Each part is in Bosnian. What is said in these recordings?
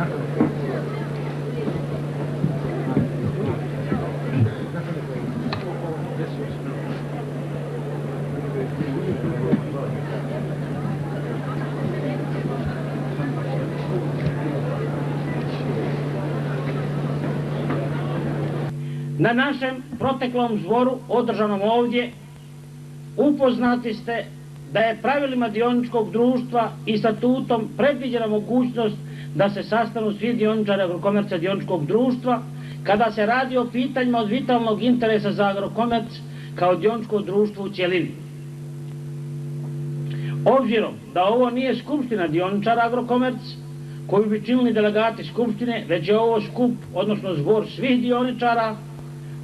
Na našem proteklom zboru, održanom ovdje, upoznati ste da je pravilima dioničkog društva i statutom predviđena mogućnost da se sastanu svi dioničari Agrokomerca dioničkog društva kada se radi o pitanjima od vitalnog interesa za Agrokomerc kao dioničko društvo u cjelini. Obzirom da ovo nije skupština dioničara Agrokomerc, koju bi činili delegati skupštine, već je ovo skup, odnosno zbor svih dioničara,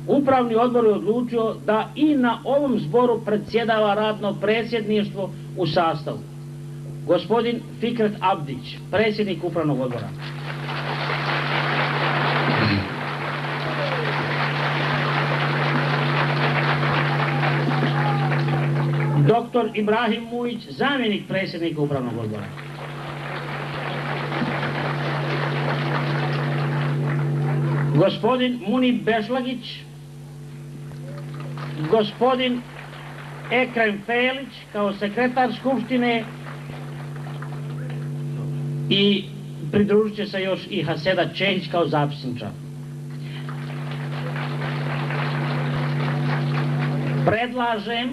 Upravni odbor je odlučio da i na ovom zboru predsjedava radno predsjedništvo u sastavu. Gospodin Fikret Abdić, predsjednik Upravnog odbora. Doktor Ibrahim Mujić, zamjenik predsjednika Upravnog odbora. Gospodin Munib Bešlagić, gospodin Ekrem Felić kao sekretar skupštine i pridružit će se još i Haseda Čehić kao zapisničar. Predlažem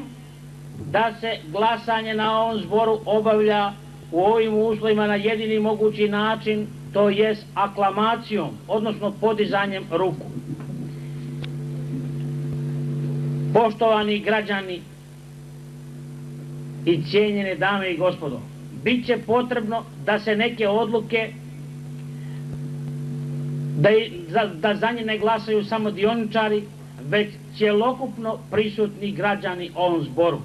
da se glasanje na ovom zboru obavlja u ovim uslovima na jedini mogući način, to jest aklamacijom, odnosno podizanjem ruku. Poštovani građani i cijenjene dame i gospodo, bit će potrebno da se neke odluke, da za nje ne glasaju samo dioničari, već cjelokupno prisutni građani ovom zboru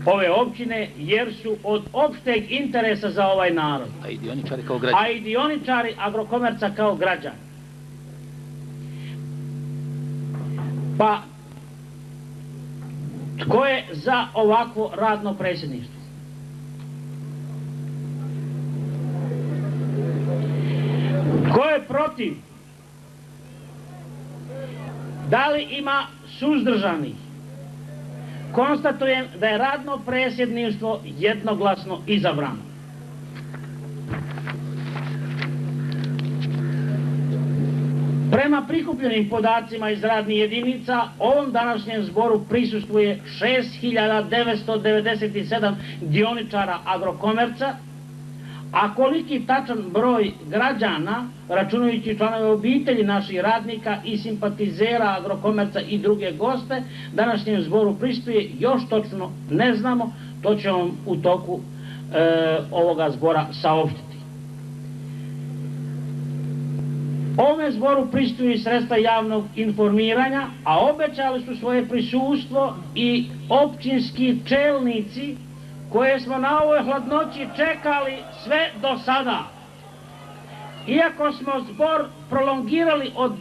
ove općine, jer su od opšteg interesa za ovaj narod. A i dioničari kao građani. A i dioničari Agrokomerca kao građani. Pa, tko je za ovakvo radno predsjedništvo? Tko je protiv? Da li ima suzdržanih? Konstatujem da je radno predsjedništvo jednoglasno izabrano. Prema prikupljenim podacima iz radnih jedinica, ovom današnjem zboru prisustvuje 6.997 dioničara Agrokomerca, a koliki tačan broj građana, računajući članove obitelji naših radnika i simpatizera Agrokomerca i druge goste, današnjem zboru prisustvuje, još točno ne znamo, to će vam u toku ovoga zbora saopštiti. Ovome zboru prisustvuju sredstva javnog informiranja, a obećali su svoje prisustvo i općinski čelnici koje smo na ovoj hladnoći čekali sve do sada. Iako smo zbor prolongirali od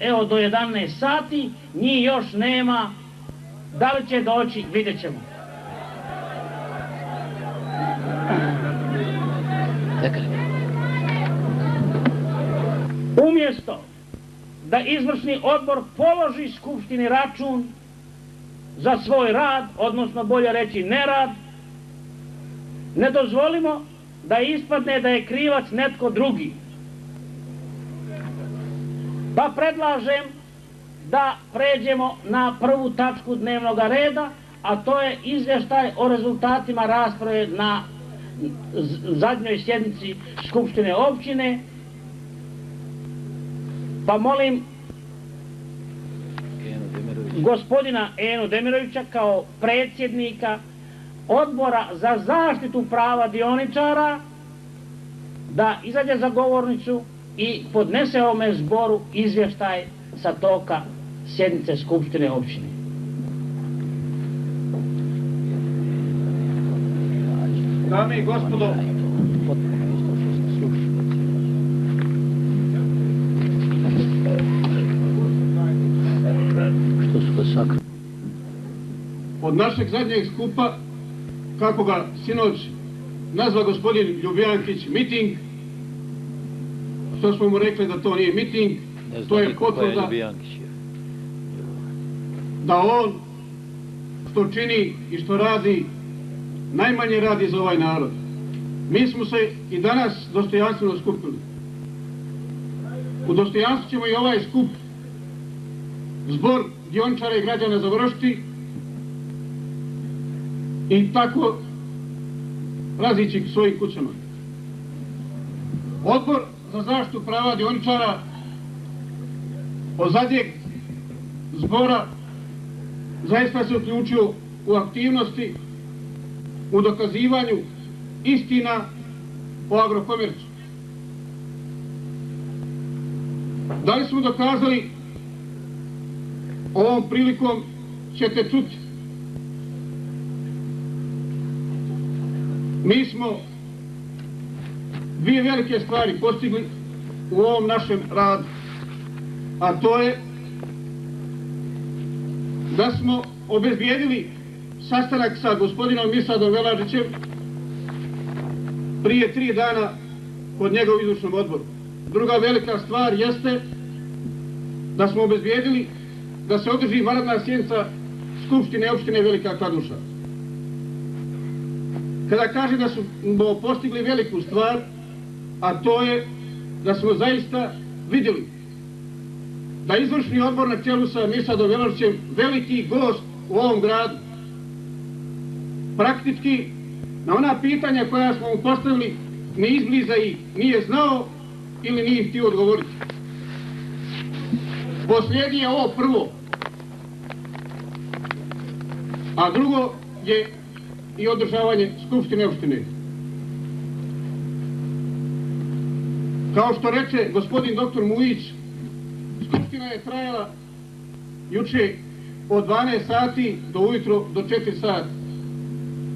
10 do 11 sati, njih još nema. Da li će doći, vidjet ćemo. Umjesto da izvršni odbor položi skupštini račun za svoj rad, odnosno bolje reći nerad, ne dozvolimo da ispadne da je krivac netko drugi. Pa predlažem da pređemo na prvu tačku dnevnog reda, a to je izvještaj o rezultatima rasprave na zadnjoj sjednici Skupštine općine. Pa molim gospodina Enu Demirovića kao predsjednika Odbora za zaštitu prava dioničara da izađe za govornicu i podnese ovome zboru izvještaj sa toka sjednice Skupštine općine. Dame i gospodo, od našeg zadnjeg skupa, kako ga sinoć nazva gospodin Ljubijankić, miting, što smo mu rekli da to nije miting, to je potvrda da on što čini i što radi, najmanje radi za ovaj narod. Mi smo se i danas dostojanstveno skupili. U dostojanstvu ćemo i ovaj skup, zbor dioničara i građana završiti i tako razići k svojim kućama. Odbor za zaštitu prava dioničara od zadnjeg zbora zaista se uključio u aktivnosti, u dokazivanju istina o Agrokomercu. Da li smo dokazali, ovom prilikom ćete čuti. Mi smo dvije velike stvari postigli u ovom našem radu, a to je da smo obezbijedili sastanak sa gospodinom Misadom Velažićem prije 3 dana kod njega u izvršnom odboru. Druga velika stvar jeste da smo obezbijedili da se održi vanredna sjednica Skupštine opštine Velika Kladuša. Kada kaže da smo postigli veliku stvar, a to je da smo zaista vidjeli da izvršni odbor na čelu sa Misadom Velažićem, veliki gost u ovom gradu, praktički na ona pitanja koja smo mu postavili ni izbliza ih nije znao ili nije htio odgovoriti. Poslijedi je ovo prvo, a drugo je i održavanje Skupštine opštine. Kao što reče gospodin doktor Mujić, Skupština je trajala juče od 12 sati do ujutro do 4 sata.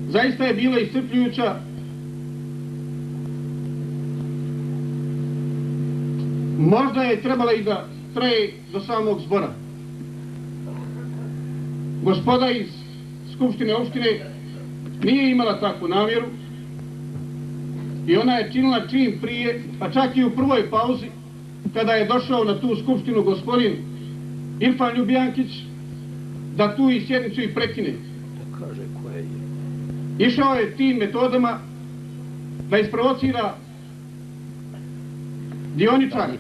Zaista je bila iscrpljujuća. Možda je trebala i da traje do samog zbora. Gospoda iz Skupštine opštine nije imala takvu namjeru i ona je činila čim prije, pa čak i u prvoj pauzi, kada je došao na tu skupštinu gospodin Irfan Ljubijankić, da tu i sjednicu i prekine. Išao je tim metodama da isprovocira dioničar.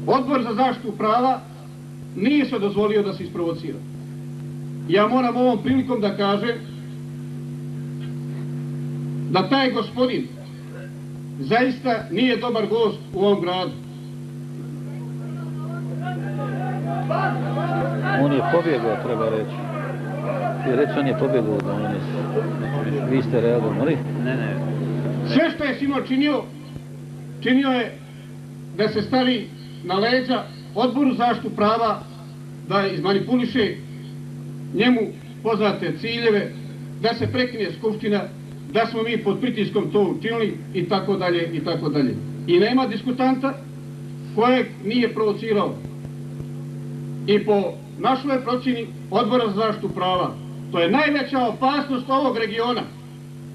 Odbor za zaštitu prava nije se dozvolio da se isprovocira. Ja moram ovom prilikom da kažem da taj gospodin zaista nije dobar gost u ovom gradu. On je pobjegao, treba reći. Ti reći, on je pobjegao da on je... Vi ste reagovali? Ne. Sve što je sino činio je da se stavi na leđa Odboru zaštitu prava, da izmanipuliše njemu poznate ciljeve, da se prekine Skupština, da smo mi pod pritiskom to učinili i tako dalje i tako dalje. I nema diskutanta kojeg nije provocirao. I po našoj procjeni Odbora za zaštitu prava, to je najveća opasnost ovog regiona,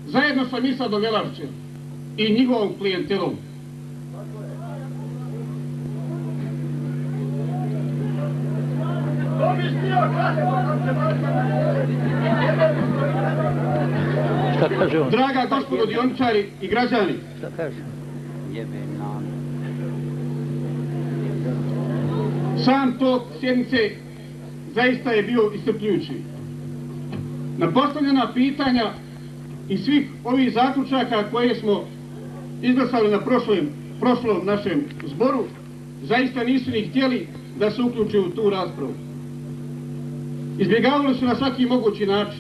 zajedno sa Misadom Velažićem i njihovom klijentelom. Šta kaže on? Draga gospodo dioničari i građani, Šta kaže? sam tok sjednice zaista je bio iscrpljujući. Na postavljena pitanja i svih ovih zaključaka koje smo izglasali na prošlom našem zboru, zaista nisu ni htjeli da se uključe u tu raspravu. Izbjegavali su na svaki mogući način.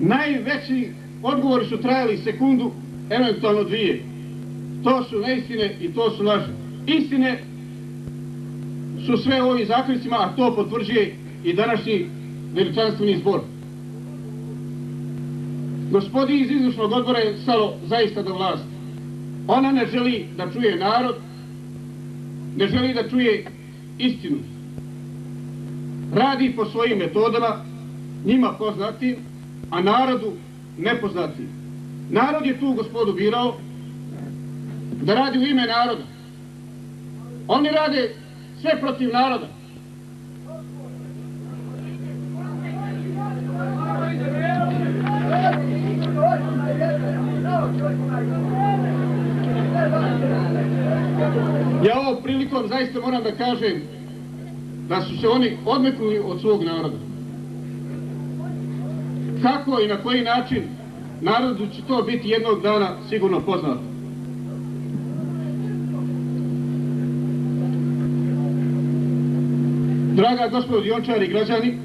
Najveći odgovori su trajali sekundu, eventualno 2. To su neistine i to su laži. Istine su sve ovim zaključcima, a to potvrđuje i današnji veličanstveni zbor. Gospodin iz izvršnog odbora je stalo zaista do vlasti. Ona ne želi da čuje narod, ne želi da čuje istinu. Radi po svojim metodama, njima poznatim, a narodu nepoznatim. Narod je tu gospodu birao da radi u ime naroda. Oni rade sve protiv naroda. Ja ovom prilikom zaista moram da kažem da su se oni odmetnuli od svog naroda. Kako i na koji način, narodu će to biti jednog dana sigurno poznato. Draga gospodo Diončari i građani,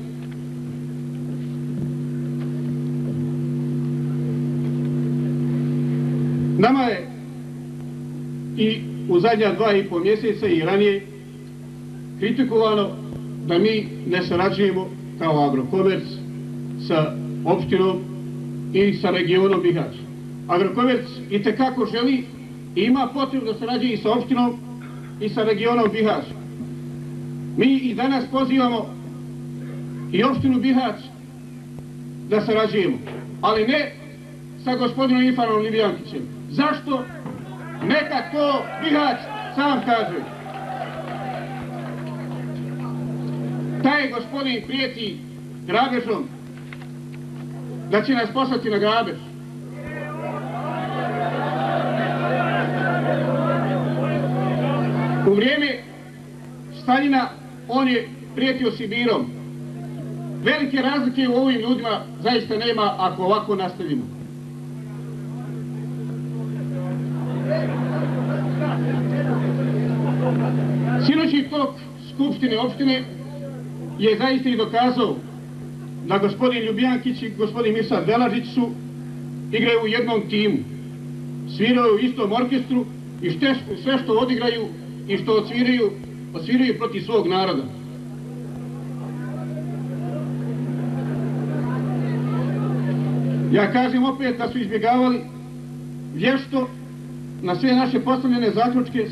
nama je i u zadnja 2,5 mjeseca i ranije kritikovano da mi ne sarađujemo kao Agrokomerc sa opštinom i sa regionom Bihać. Agrokomerc itekako želi i ima potrebu da sarađuje i sa opštinom i sa regionom Bihać. Mi i danas pozivamo i opštinu Bihać da sarađujemo, ali ne sa gospodinom Ifanom Ljubijankićem. Zašto? Neka to Bihać sam kaže. Taj gospodin prijeti grabežom, da će nas poslati na grabež. U vrijeme Staljina on je prijetio Sibirom. Velike razlike u ovim ljudima zaista nema ako ovako nastavimo. Sinoćni tok Skupštine opštine je zaista i dokazao da gospodin Ljubijankić i gospodin Mirsad Belažić su igraju u jednom timu. Sviraju u istom orkestru i sve što odigraju i što odsviraju protiv svog naroda. Ja kažem opet da su izbjegavali vješto na sve naše postavljene zaključke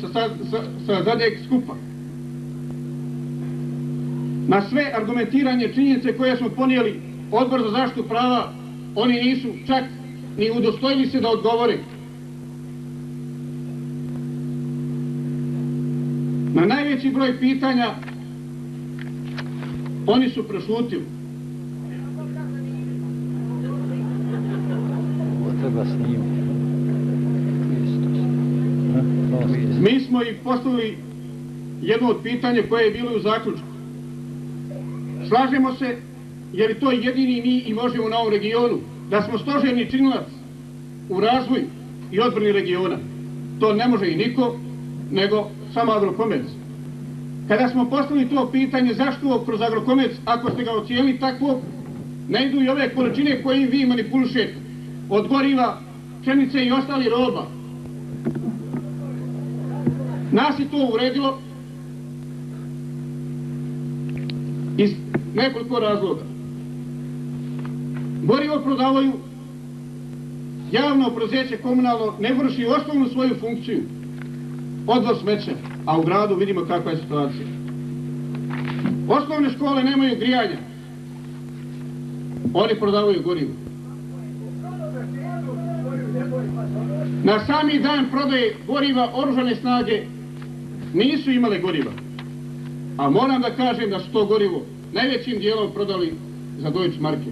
sa zadnjeg skupa. Na sve argumentiranje činjenice koje smo ponijeli Odbor za zaštitu prava, oni nisu čak ni udostojili se da odgovore. Na najveći broj pitanja oni su prešutili. Treba snimiti. Mi smo i postavili jedno od pitanja koje je bilo u zaključku. Slažemo se, jer je to jedini mi i možemo na ovom regionu, da smo stožerni činilac u razvoju i odbrani regiona. To ne može i niko, nego samo Agrokomerc. Kada smo postavili to pitanje zašto kroz Agrokomerc, ako ste ga ocijenili takvo, ne idu i ove količine koje vi manipulišete, od goriva, pšenice i ostali roba. Nas je to uredilo iz nekoliko razloga. Gorivo prodavaju, javno preduzeće komunalno ne vrši osnovnu svoju funkciju, odvoz smeća, a u gradu vidimo kakva je situacija. Osnovne škole nemaju grijanja, oni prodavaju gorivo. Na sami dan prodaje goriva oružane snage nisu imale goriva. A moram da kažem da su to gorivo najvećim dijelom prodali za Deutsche Marke.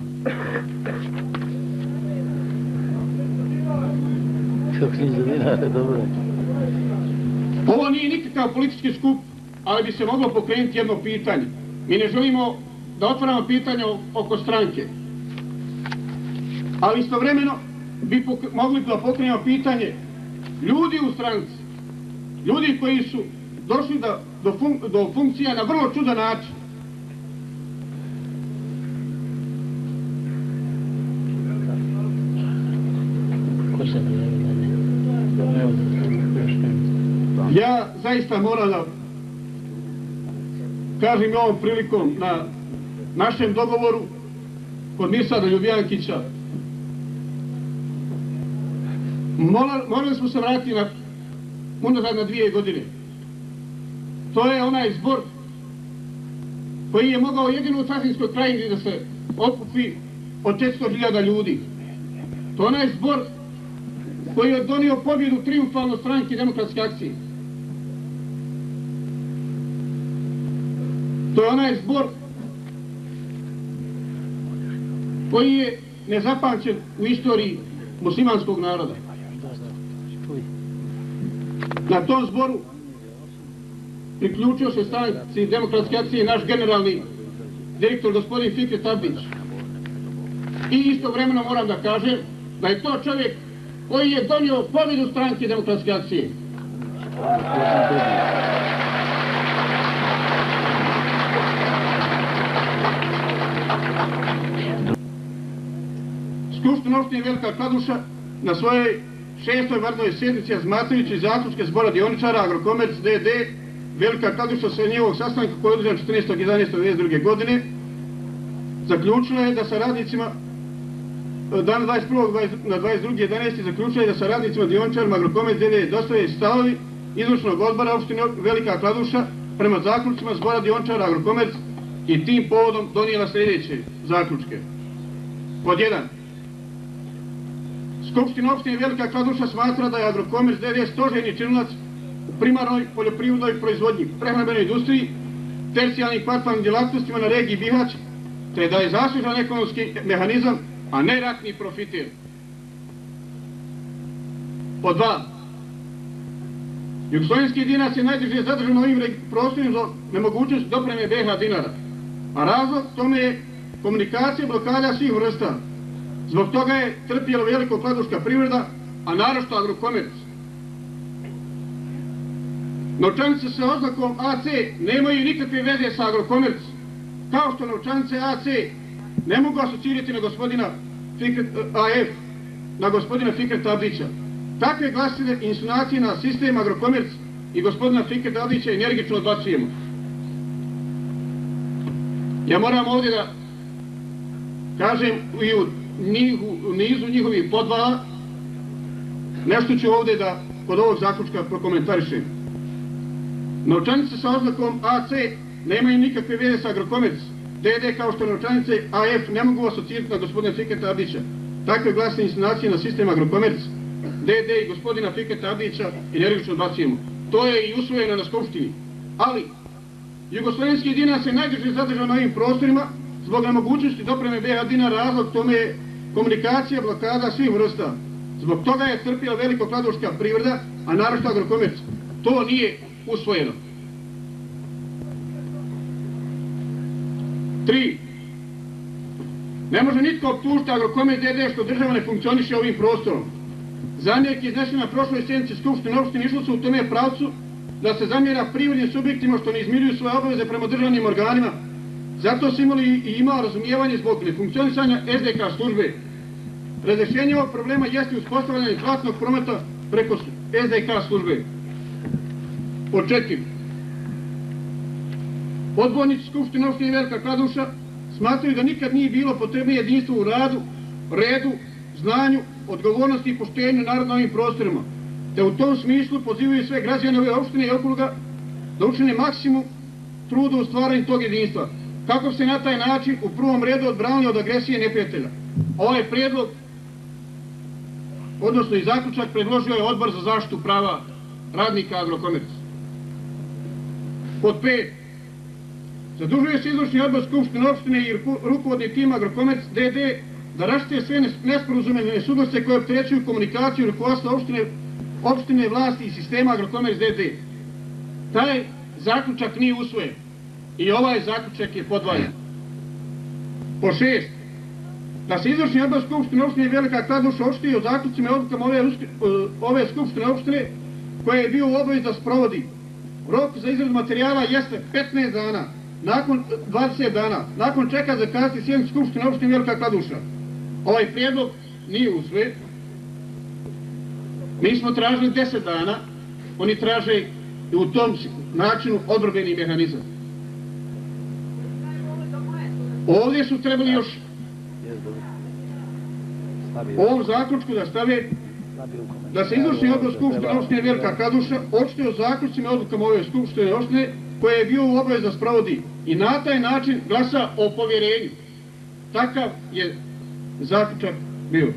Ovo nije nikakav politički skup, ali bi se moglo pokrenuti jedno pitanje. Mi ne želimo da otvaramo pitanje oko stranke. Ali istovremeno bi mogli da pokrenemo pitanje ljudi u stranci. Ljudi koji su došli do funkcija na vrlo čudan način. Ja zaista moram da kažem ovom prilikom na našem dogovoru kod Mirsada Ljubijankića. Morali smo se vratiti unazad na 2 godine. To je onaj zbor koji je mogao jedino u Carinskoj krajini da se okupi od 400.000 ljudi. To je onaj zbor koji je donio pobjedu triumfalno stranke Demokratske akcije. To je onaj zbor koji je nezapamćen u istoriji muslimanskog naroda. Na tom zboru priključio se stranci Demokratske akcije naš generalni direktor gospodin Fikret Abdić. I istovremeno moram da kažem da je to čovjek koji je donio pobjedu stranke Demokratske akcije. Skupština opštine Velika Kladuša na svojoj 6. vanrednoj sjednici razmatrajući zaključke zbora dioničara Agrokomerc d.d. Velika Kladuša sa njegovog sastanka koji je održan 14.11.2022. godine zaključila je da sa radnicima dan 21. na 22.11. zaključila je da sa radnicima dioničarima Agrokomerc d.d. dostave stavovi izvršnog odbora opštine Velika Kladuša prema zaključcima zbora dioničara Agrokomerc i tim povodom donijela sljedeće zaključke. Pod 1. Skupština opštine Velika Kladuša smatra da je Agrokomerc d.d. stožerni činilac u primarnoj poljoprivrednoj proizvodnji, prehrambenoj industriji, tercijalnim kvartalnim djelatnostima na regiji Bihać, te da je zaslužan ekonomski mehanizam, a ne ratni profiter. Pod 2. Jugoslovenski dinar se najduže zadržao na ovim prostorima za nemogućnost dopreme BiH dinara, a razlog tome je komunikacija blokada svih vrsta. Zbog toga je trpjela veliko kladuška privreda, a naročito Agrokomerc. Novčanice sa oznakom AC nemaju nikakve veze sa Agrokomerc, kao što novčanice AC ne mogu asocirati na gospodina AF, na gospodina Fikreta Abdića. Takve glasine i insinuacije na sistem Agrokomerc i gospodina Fikreta Abdića energično odbacujemo. Ja moram ovdje da kažem i u nizu njihovih podvala nešto ću ovdje da kod ovog zaključka prokomentarišem. Novčanice sa oznakom AC nemaju nikakve veze sa Agrokomerc d.d. kao što novčanice AF ne mogu asocirati na gospodina Fikreta Abdića. Takve glasne insinuacije na sistem Agrokomerc d.d. i gospodina Fikreta Abdića energično odbacujemo. To je i usvojeno na skupštini. Ali jugoslovenski dinar se najduže zadržao na ovim prostorima zbog nemogućnosti dopreme BiH dinara, razlog tome je komunikacija blokada svih vrsta. Zbog toga je trpjela veliko kladuška privreda, a naročito Agrokomerc. To nije usvojeno. 3. Ne može nitko optužiti Agrokomerc d.d. što država ne funkcioniše ovim prostorom. Zamjerke iznešene na prošloj sjednici Skupštine opštine išlo su u tome pravcu da se zamjera privrednim subjektima što ne izmiruju svoje obaveze prema državnim organima. Zato su imali i imao razumijevanje zbog nefunkcionisanja SDK službe. Razrješenje ovog problema jeste uspostavljanje platnog prometa preko SDK službe. Pod 4. Odbornici Skupštine opštine Velika Kladuša smatraju da nikad nije bilo potrebno jedinstvo u radu, redu, znanju, odgovornosti i poštenju naroda na ovim prostorima, te u tom smislu pozivaju sve građane ove opštine i okruga da učine maksimum truda u stvaranju tog jedinstva, kako se na taj način u prvom redu odbranili od agresije neprijatelja. Ovaj prijedlog, odnosno i zaključak, predložio je Odbor za zaštitu prava radnika Agrokomerc. Pod 5. Zadužuje se izvršni odbor Skupštine opštine i rukovodni tim Agrokomerc d.d. da raštite sve nesporazume i nesuglasice koje opterećuju komunikaciju rukovodstva opštine vlasti i sistema Agrokomerc d.d. Taj zaključak nije usvojen i ovaj zaključak je podvaljen. Po 6. Da se izvršni odbor Skupštine opštine Velika Kladuša oštiti o zaključcima i odlukama ove Skupštine opštine koje je bio u obavezi da sprovodi. Rok za izradu materijala jeste 15 dana, nakon 20 dana, nakon čeka zakazati sjednicu Skupštine opštine Velika Kladuša. Ovaj prijedlog nije usvojen. Mi smo tražili 10 dana, oni traže u tom načinu odbrbeni mehanizam. Ovdje su trebali još u ovom zaključku da stave da se izvršni odbor Skupštine opštine Velika Kladuša očituje o zaključcima i odlukama ove Skupštine opštine koje je bio u obavezi da sprovodi i na taj način glasa o povjerenju. Takav je zaključak bio.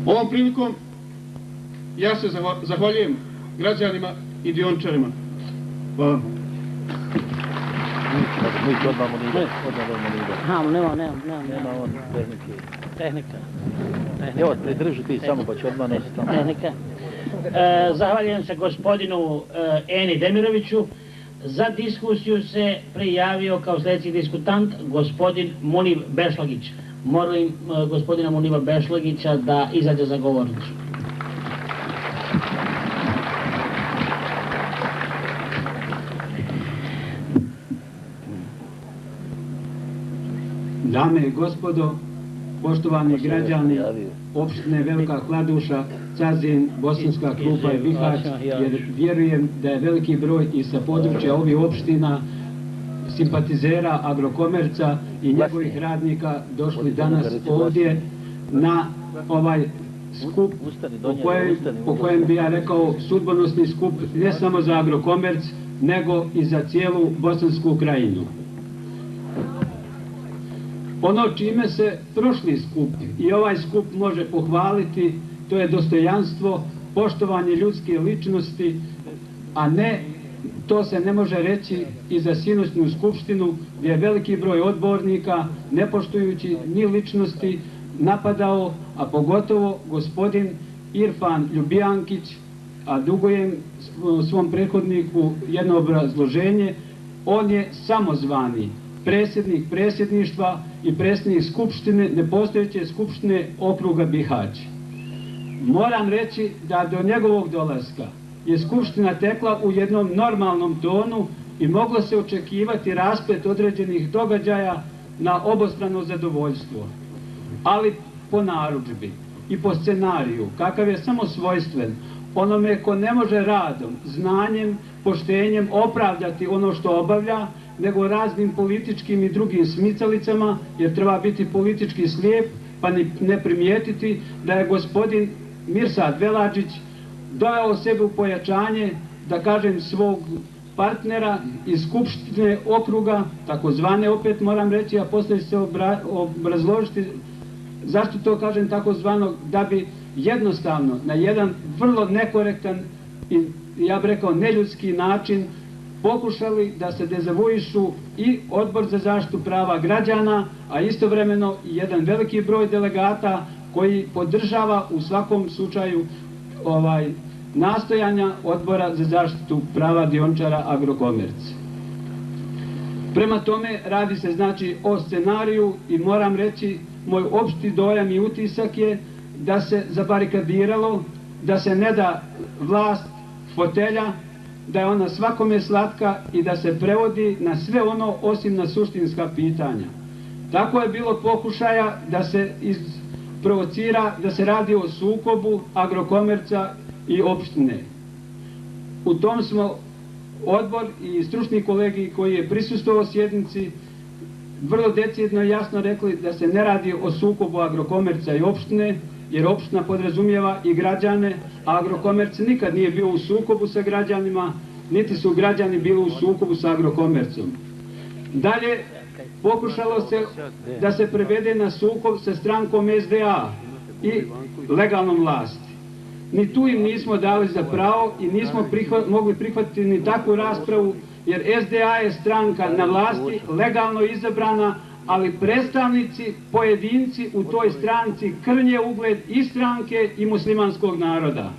Ovom prilikom ja se zahvaljujem građanima i Diončarima. Hvala. Nema on tehnika. Evo, pridrži ti samo pa će odmah nositi tamo. Tehnika. Zahvaljujem se gospodinu Eni Demiroviću. Za diskusiju se prijavio kao sljedeći diskutant gospodin Muniv Bešlagić. Molim gospodina Muniva Bešlagića da izađe za govornicu. Dame i gospodo, poštovani građani opštine Velika Kladuša, Cazin, Bosanska Krupa i Bihać, jer vjerujem da je veliki broj i sa područja ovih opština simpatizera Agrokomerca i njegovih radnika došli danas ovdje na ovaj skup po kojem bi ja rekao sudbonosni skup ne samo za Agrokomerc nego i za cijelu Bosansku krajinu. Ono čime se prošli skup i ovaj skup može pohvaliti, to je dostojanstvo, poštovanje ljudske ličnosti, a ne, to se ne može reći i za sinoćnu skupštinu gdje je veliki broj odbornika, ne poštujući ni ličnosti, napadao, a pogotovo gospodin Irfan Ljubijankić, a dugujem svom prethodniku jedno obrazloženje, on je samozvani predsjednik predsjedništva i predsjednik skupštine, nepostojeće skupštine okruga Bihać. Moram reći da do njegovog dolaska je skupština tekla u jednom normalnom tonu i moglo se očekivati rasplet određenih događaja na obostrano zadovoljstvo. Ali po narudžbi i po scenariju, kakav je samo svojstven onome ko ne može radom, znanjem, poštenjem opravdati ono što obavlja, nego raznim političkim i drugim smicalicama, jer treba biti politički slijep, pa ne primijetiti da je gospodin Mirsad Velađić doveo sebe u pojačanje, da kažem, svog partnera iz skupštine okruga, takozvane, opet moram reći, a poslije se obrazložiti zašto to kažem takozvanog, da bi jednostavno na jedan vrlo nekorektan i, ja bih rekao, neljudski način pokušali da se dezavuišu i Odbor za zaštitu prava građana, a istovremeno i jedan veliki broj delegata koji podržava u svakom slučaju nastojanja Odbora za zaštitu prava Diončara Agrokomerc. Prema tome radi se znači o scenariju i moram reći, moj opšti dojam i utisak je da se zabarikadiralo, da se ne da vlast, fotelja, da je ona svakome slatka i da se prevodi na sve ono osim na suštinska pitanja. Tako je bilo pokušaja da se provocira, da se radi o sukobu Agrokomerca i opštine. U tom smo odbor i stručni kolegi koji je prisustvovao sjednici vrlo decidno i jasno rekli da se ne radi o sukobu Agrokomerca i opštine, jer opština podrazumijeva i građane, a Agrokomerc nikad nije bio u sukobu sa građanima, niti su građani bili u sukobu sa Agrokomercom. Dalje, pokušalo se da se prevede na sukob sa strankom SDA i legalnom vlasti. Ni tu im nismo dali za pravo i nismo mogli prihvatiti ni takvu raspravu, jer SDA je stranka na vlasti, legalno izabrana, ali predstavnici, pojedinci u toj stranci krnje ugled i stranke i muslimanskog naroda.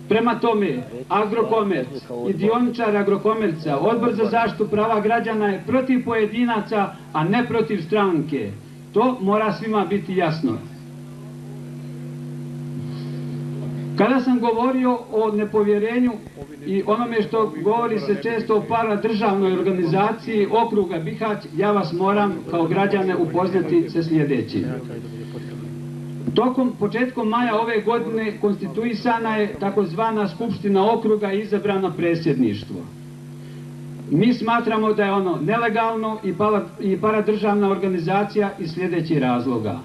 Prema tome, Agrokomerc i Diončar Agrokomerca, Odbor za zaštitu prava građana je protiv pojedinaca, a ne protiv stranke. To mora svima biti jasno. Kada sam govorio o nepovjerenju i onome što govori se često o paradržavnoj organizaciji okruga Bihać, ja vas moram kao građane upoznati sa sljedećim. Početkom maja ove godine konstituisana je takozvana Skupština okruga i izabrano predsjedništvo. Mi smatramo da je ono nelegalno i paradržavna organizacija iz sljedećih razloga.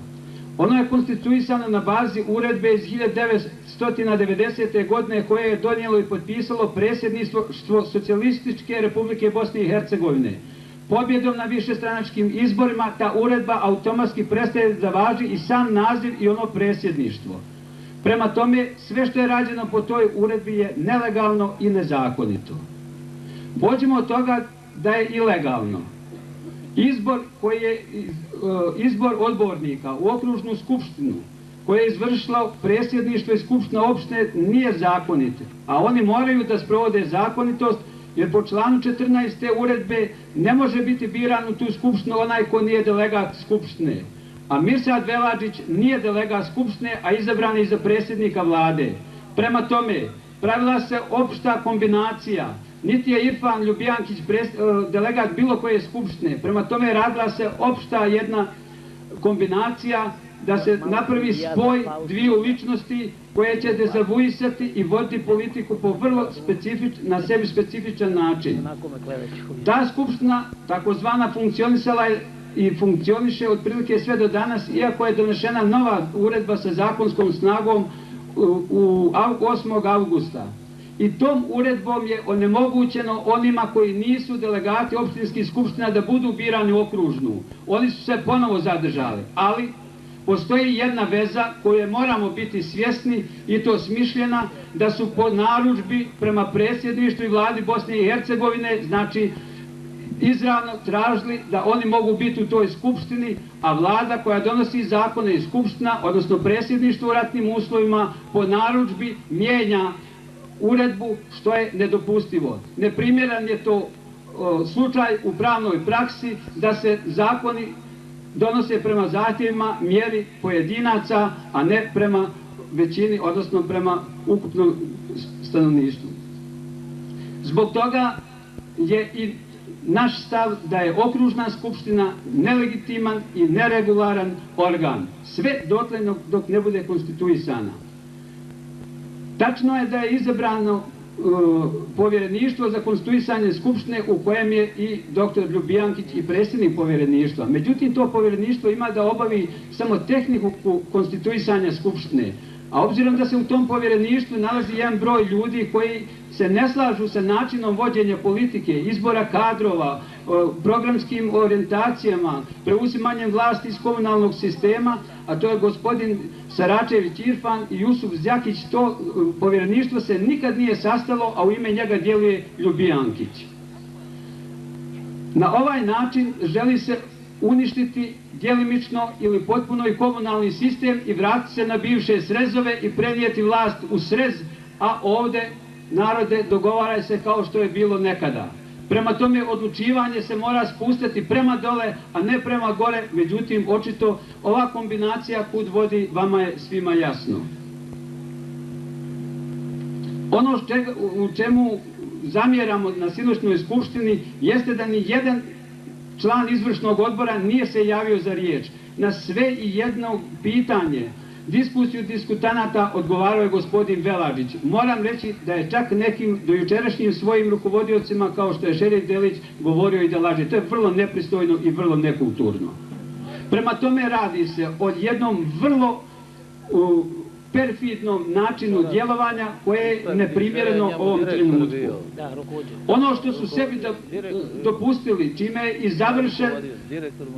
Ono je konstituisano na bazi uredbe iz 1990. godine koje je donijelo i potpisalo predsjedništvo Socijalističke Republike Bosne i Hercegovine. Pobjedom na višestranačkim izborima ta uredba automatski prestaje da važi i sam naziv i ono predsjedništvo. Prema tome, sve što je rađeno po toj uredbi je nelegalno i nezakonito. Pođemo od toga da je ilegalno. Izbor odbornika u okružnu skupštinu koje je izvršilo predsjedništvo i skupština opštine nije zakonit, a oni moraju da sprovode zakonitost, jer po članu 14. te uredbe ne može biti biran u tu skupštinu onaj ko nije delegat skupštine. A Mirsad Velađić nije delegat skupštine, a izabran je za predsjednika vlade. Prema tome, pravila se opšta kombinacija. Niti je Irfan Ljubijankić delegat bilo koje skupštine. Prema tome, radila se opšta jedna kombinacija da se napravi spoj dviju ličnosti koje će dezavuisati i voditi politiku po vrlo na sebi specifičan način. Ta skupština, takozvana, funkcionisala je i funkcioniše otprilike sve do danas, iako je donešena nova uredba sa zakonskom snagom 8. avgusta. I tom uredbom je onemogućeno onima koji nisu delegati opštinskih skupština da budu birani u okružnu. Oni su se ponovo zadržali, ali postoji jedna veza koju moramo biti svjesni i to smišljena, da su po narudžbi prema predsjedništvu i vladi Bosne i Hercegovine, znači izravno tražili da oni mogu biti u toj skupštini, a vlada koja donosi zakone i skupština, odnosno predsjedništvo u ratnim uslovima, po narudžbi mijenja uredbu, što je nedopustivo. Neprimjeran je to slučaj u pravnoj praksi da se zakoni donose prema zahtjevima, mjeri pojedinaca, a ne prema većini, odnosno prema ukupnom stanovništvu. Zbog toga je i naš stav da je okružna skupština nelegitiman i neregularan organ, sve dotle dok ne bude konstituisana. Tačno je da je izabrano povjereništvo za konstituisanje skupštine u kojem je i dr. Ljubijankić i predsjednik povjereništva. Međutim, to povjereništvo ima da obavi samo tehniku konstituisanja skupštine. A obzirom da se u tom povjereništvu nalazi jedan broj ljudi koji se ne slažu sa načinom vođenja politike, izbora kadrova, programskim orijentacijama, preuzimanjem vlasti iz komunalnog sistema, a to je gospodin Saračević Irfan i Jusuf Zjakić, to povjereništvo se nikad nije sastalo, a u ime njega djeluje Ljubijankić. Na ovaj način želi se uništiti djelimično ili potpuno i komunalni sistem i vratiti se na bivše srezove i prenijeti vlast u srez, a ovdje, narode, dogovaraj se kao što je bilo nekada. Prema tome, odlučivanje se mora spustiti prema dole, a ne prema gore, međutim, očito, ova kombinacija kud vodi, vama je svima jasno. Ono u čemu zamjeramo na sinoćnoj skupštini jeste da ni jedan član izvršnog odbora nije se javio za riječ. Na sve i jedno pitanje, diskusiju diskutanata odgovarao je gospodin Velađić. Moram reći da je čak nekim dojučerašnjim svojim rukovodiocima, kao što je Šerif Delić, govorio i da laže. To je vrlo nepristojno i vrlo nekulturno. Prema tome, radi se o jednom vrlo perfidnom načinu djelovanja koje je neprimjereno ovom trenutku. Ono što su sebi dopustili, čime je i završen,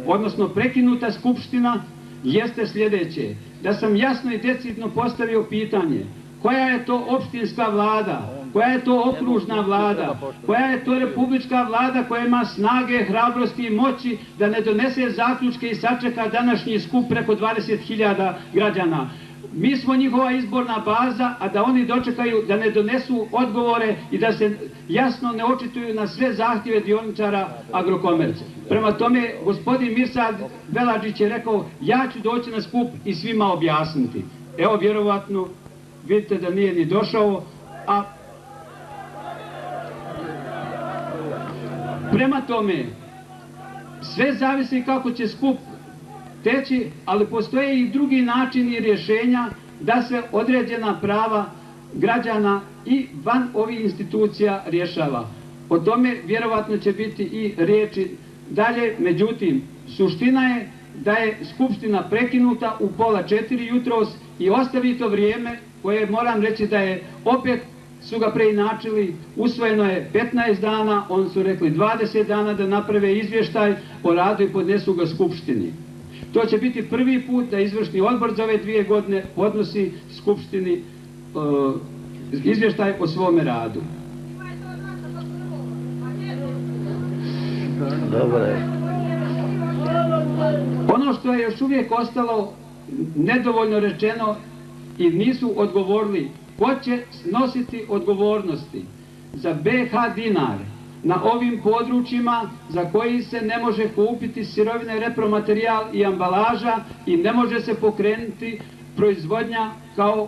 odnosno prekinuta skupština, jeste sljedeće. Da sam jasno i decidno postavio pitanje koja je to opštinska vlada, koja je to okružna vlada, koja je to republička vlada koja ima snage, hrabrosti i moći da ne donese zaključke i sačeka današnji skup preko 20.000 građana. Mi smo njihova izborna baza, a da oni dočekaju da ne donesu odgovore i da se jasno ne očituju na sve zahtjeve dioničara Agrokomerca. Prema tome, gospodin Mirsad Velađić je rekao, ja ću doći na skup i svima objasniti. Evo, vjerovatno, vidite da nije ni došao, a prema tome, sve zavisi kako će skup teći, ali postoje i drugi načini rješenja da se određena prava građana i van ovih institucija rješava. O tome vjerovatno će biti i riječi dalje, međutim, suština je da je skupština prekinuta u 3:30 jutros i ostavi to vrijeme koje moram reći da je opet su ga preinačili, usvojeno je 15 dana, oni su rekli 20 dana da naprave izvještaj o radu i podnesu ga skupštini. To će biti prvi put da izvršni odbor za ove 2 godine podnosi Skupštini izvještaj o svome radu. Ono što je još uvijek ostalo nedovoljno rečeno i nisu odgovorili, ko će snositi odgovornosti za BH dinar na ovim područjima za koji se ne može kupiti sirovine, repromaterijal i ambalaža i ne može se pokrenuti proizvodnja kao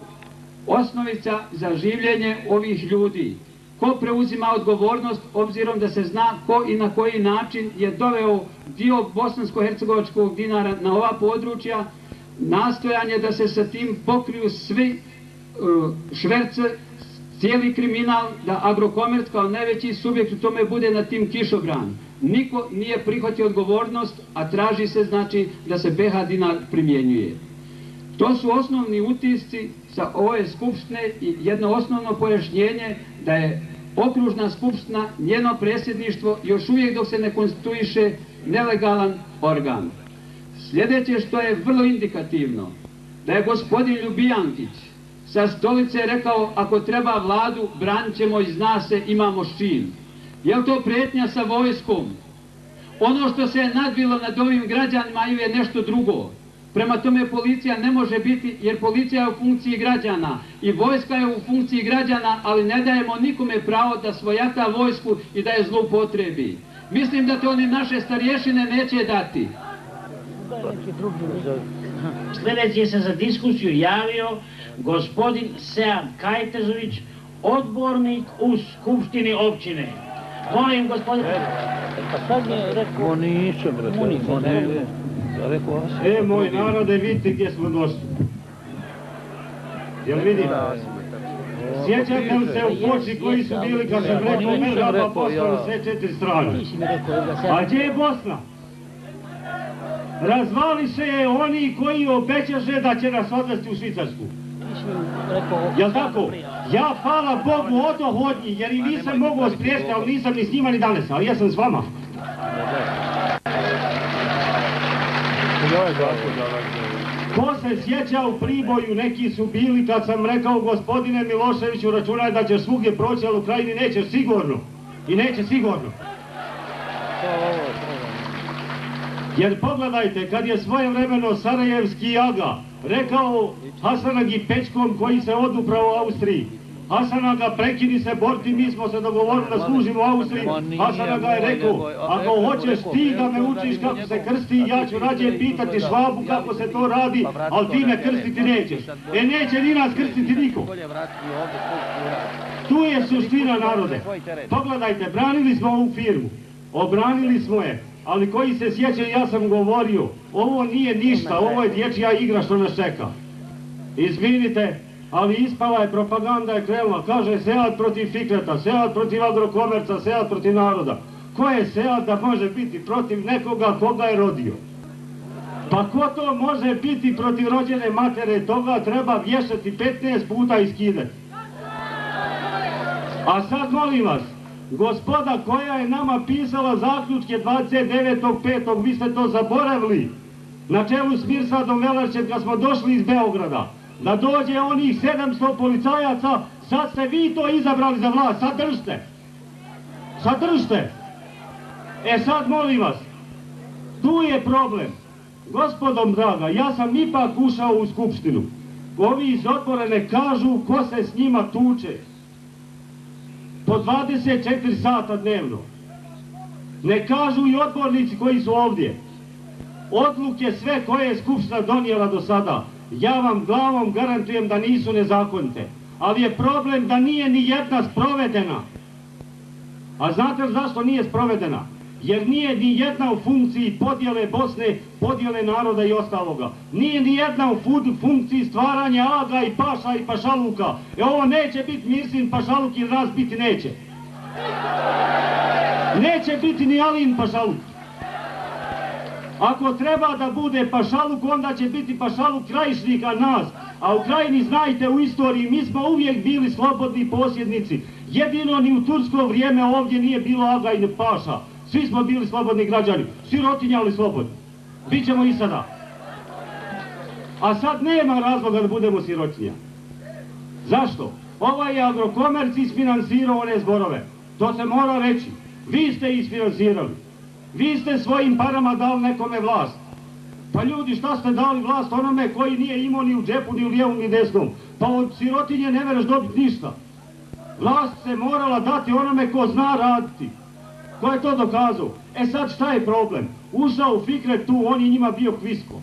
osnovica za življenje ovih ljudi. Ko preuzima odgovornost obzirom da se zna ko i na koji način je doveo dio bosansko-hercegovačkog dinara na ova područja, nastojanje da se sa tim pokriju svi šverce, cijeli kriminal, da Agrokomerc kao najveći subjekt u tome bude na tim kišobran. Niko nije prihvatio odgovornost, a traži se znači da se BH dinar primjenjuje. To su osnovni utisci sa ove skupštine i jedno osnovno pojašnjenje da je okružna skupština, njeno predsjedništvo još uvijek dok se ne konstituiše nelegalan organ. Sljedeće što je vrlo indikativno, da je gospodin Ljubijankić sa stolice rekao ako treba vladu branit ćemo i zna se imamo s čim. Je li to prijetnja sa vojskom? Ono što se je nadvilo nad ovim građanima je nešto drugo. Prema tome policija ne može biti, jer policija je u funkciji građana i vojska je u funkciji građana, ali ne dajemo nikome pravo da svojata vojsku i da je zloupotrebi. Mislim da to ni naše starješine neće dati. Sljedeći se za diskusiju javio gospodin Sead Kajtezović, odbornik u Skupštini općine. Molim gospodin... Moj narode, vidite gdje smo došli. Jel vidite? Sjećate li se u Foči koji su bili kad sam rekao Merhaba Bosna na sve 4 strane? A gdje je Bosna? Razvališe je oni koji obećaše da će nas odvesti u Švicarsku. Jel tako? Ja, hvala Bogu, odoh od njih, jer i nisam mogao spriješiti, ali nisam ni s njima ni danas, ali ja sam s vama. Ko se sjeća u Priboju, neki su bili kad sam rekao gospodine Miloševiću računaj da ćeš svugdje proći, ali u Krajini nećeš sigurno. I neće sigurno. Jer pogledajte, kad je svojevremeno Sarajevski aga rekao Hasanagi Pečkom koji se oduprao Austriji, Hasanaga prekini se borti, mi smo se dogovorili da služimo Austriji, Hasanaga je rekao, ako hoćeš ti da me učiš kako se krsti, ja ću rađe pitati Švabu kako se to radi, ali ti me krstiti nećeš. Neće ni nas krstiti niko. Tu je suština narode. Pogledajte, branili smo ovu firmu, obranili smo je, ali koji se sjećaju, ja sam govorio, ovo nije ništa, ovo je dječja igra što nas čeka. Izvinite, ali ispala je, propaganda je krenula, kaže Sead protiv Fikreta, Sead protiv Agrokomerca, Sead protiv naroda. Ko je Sead da može biti protiv nekoga koga je rodio? Pa ko to može biti protiv rođene matere, toga treba vješati 15 puta i skidati. A sad molim vas, gospoda koja je nama pisala zaključke 29.5. vi ste to zaboravili, na čelu s Mirsadom Velarčem kad smo došli iz Beograda, da dođe onih 700 policajaca, sad ste vi to izabrali za vlast, sad držite. Sad držite. Sad molim vas, tu je problem. Gospodom draga, ja sam ipak ušao u skupštinu. Ovi iz odbora ne kažu ko se s njima tuče. Po 24 sata dnevno. Ne kažu i odbornici koji su ovdje. Odluke sve koje je skupština donijela do sada, ja vam glavom garantujem da nisu nezakonite. Ali je problem da nije ni jedna sprovedena. A znate li zašto nije sprovedena? Jer nije ni jedna u funkciji podjele Bosne, podjele naroda i ostaloga. Nije ni jedna u funkciji stvaranja aga i paša i pašaluka. Ovo neće biti Mirsin pašaluk ili nas biti neće. Neće biti ni Alin pašaluk. Ako treba da bude pašaluk, onda će biti pašaluk krajišnika nas. A u Krajini, znajte, u istoriji mi smo uvijek bili slobodni posjednici. Jedino ni u tursko vrijeme ovdje nije bilo aga i paša. Svi smo bili slobodni građani, sirotinjali slobodni. Bićemo i sada. A sad nema razloga da budemo sirotinja. Zašto? Ovaj je Agrokomerc isfinansirao one zborove. To se mora reći. Vi ste isfinansirali. Vi ste svojim parama dali nekome vlast. Pa ljudi, šta ste dali vlast onome koji nije imao ni u džepu, ni u lijevom, ni desnom? Pa od sirotinje ne mereš dobiti ništa. Vlast se morala dati onome ko zna raditi. Ko je to dokazao? E sad šta je problem? Ušao u Fikret tu, on je njima bio kvisko.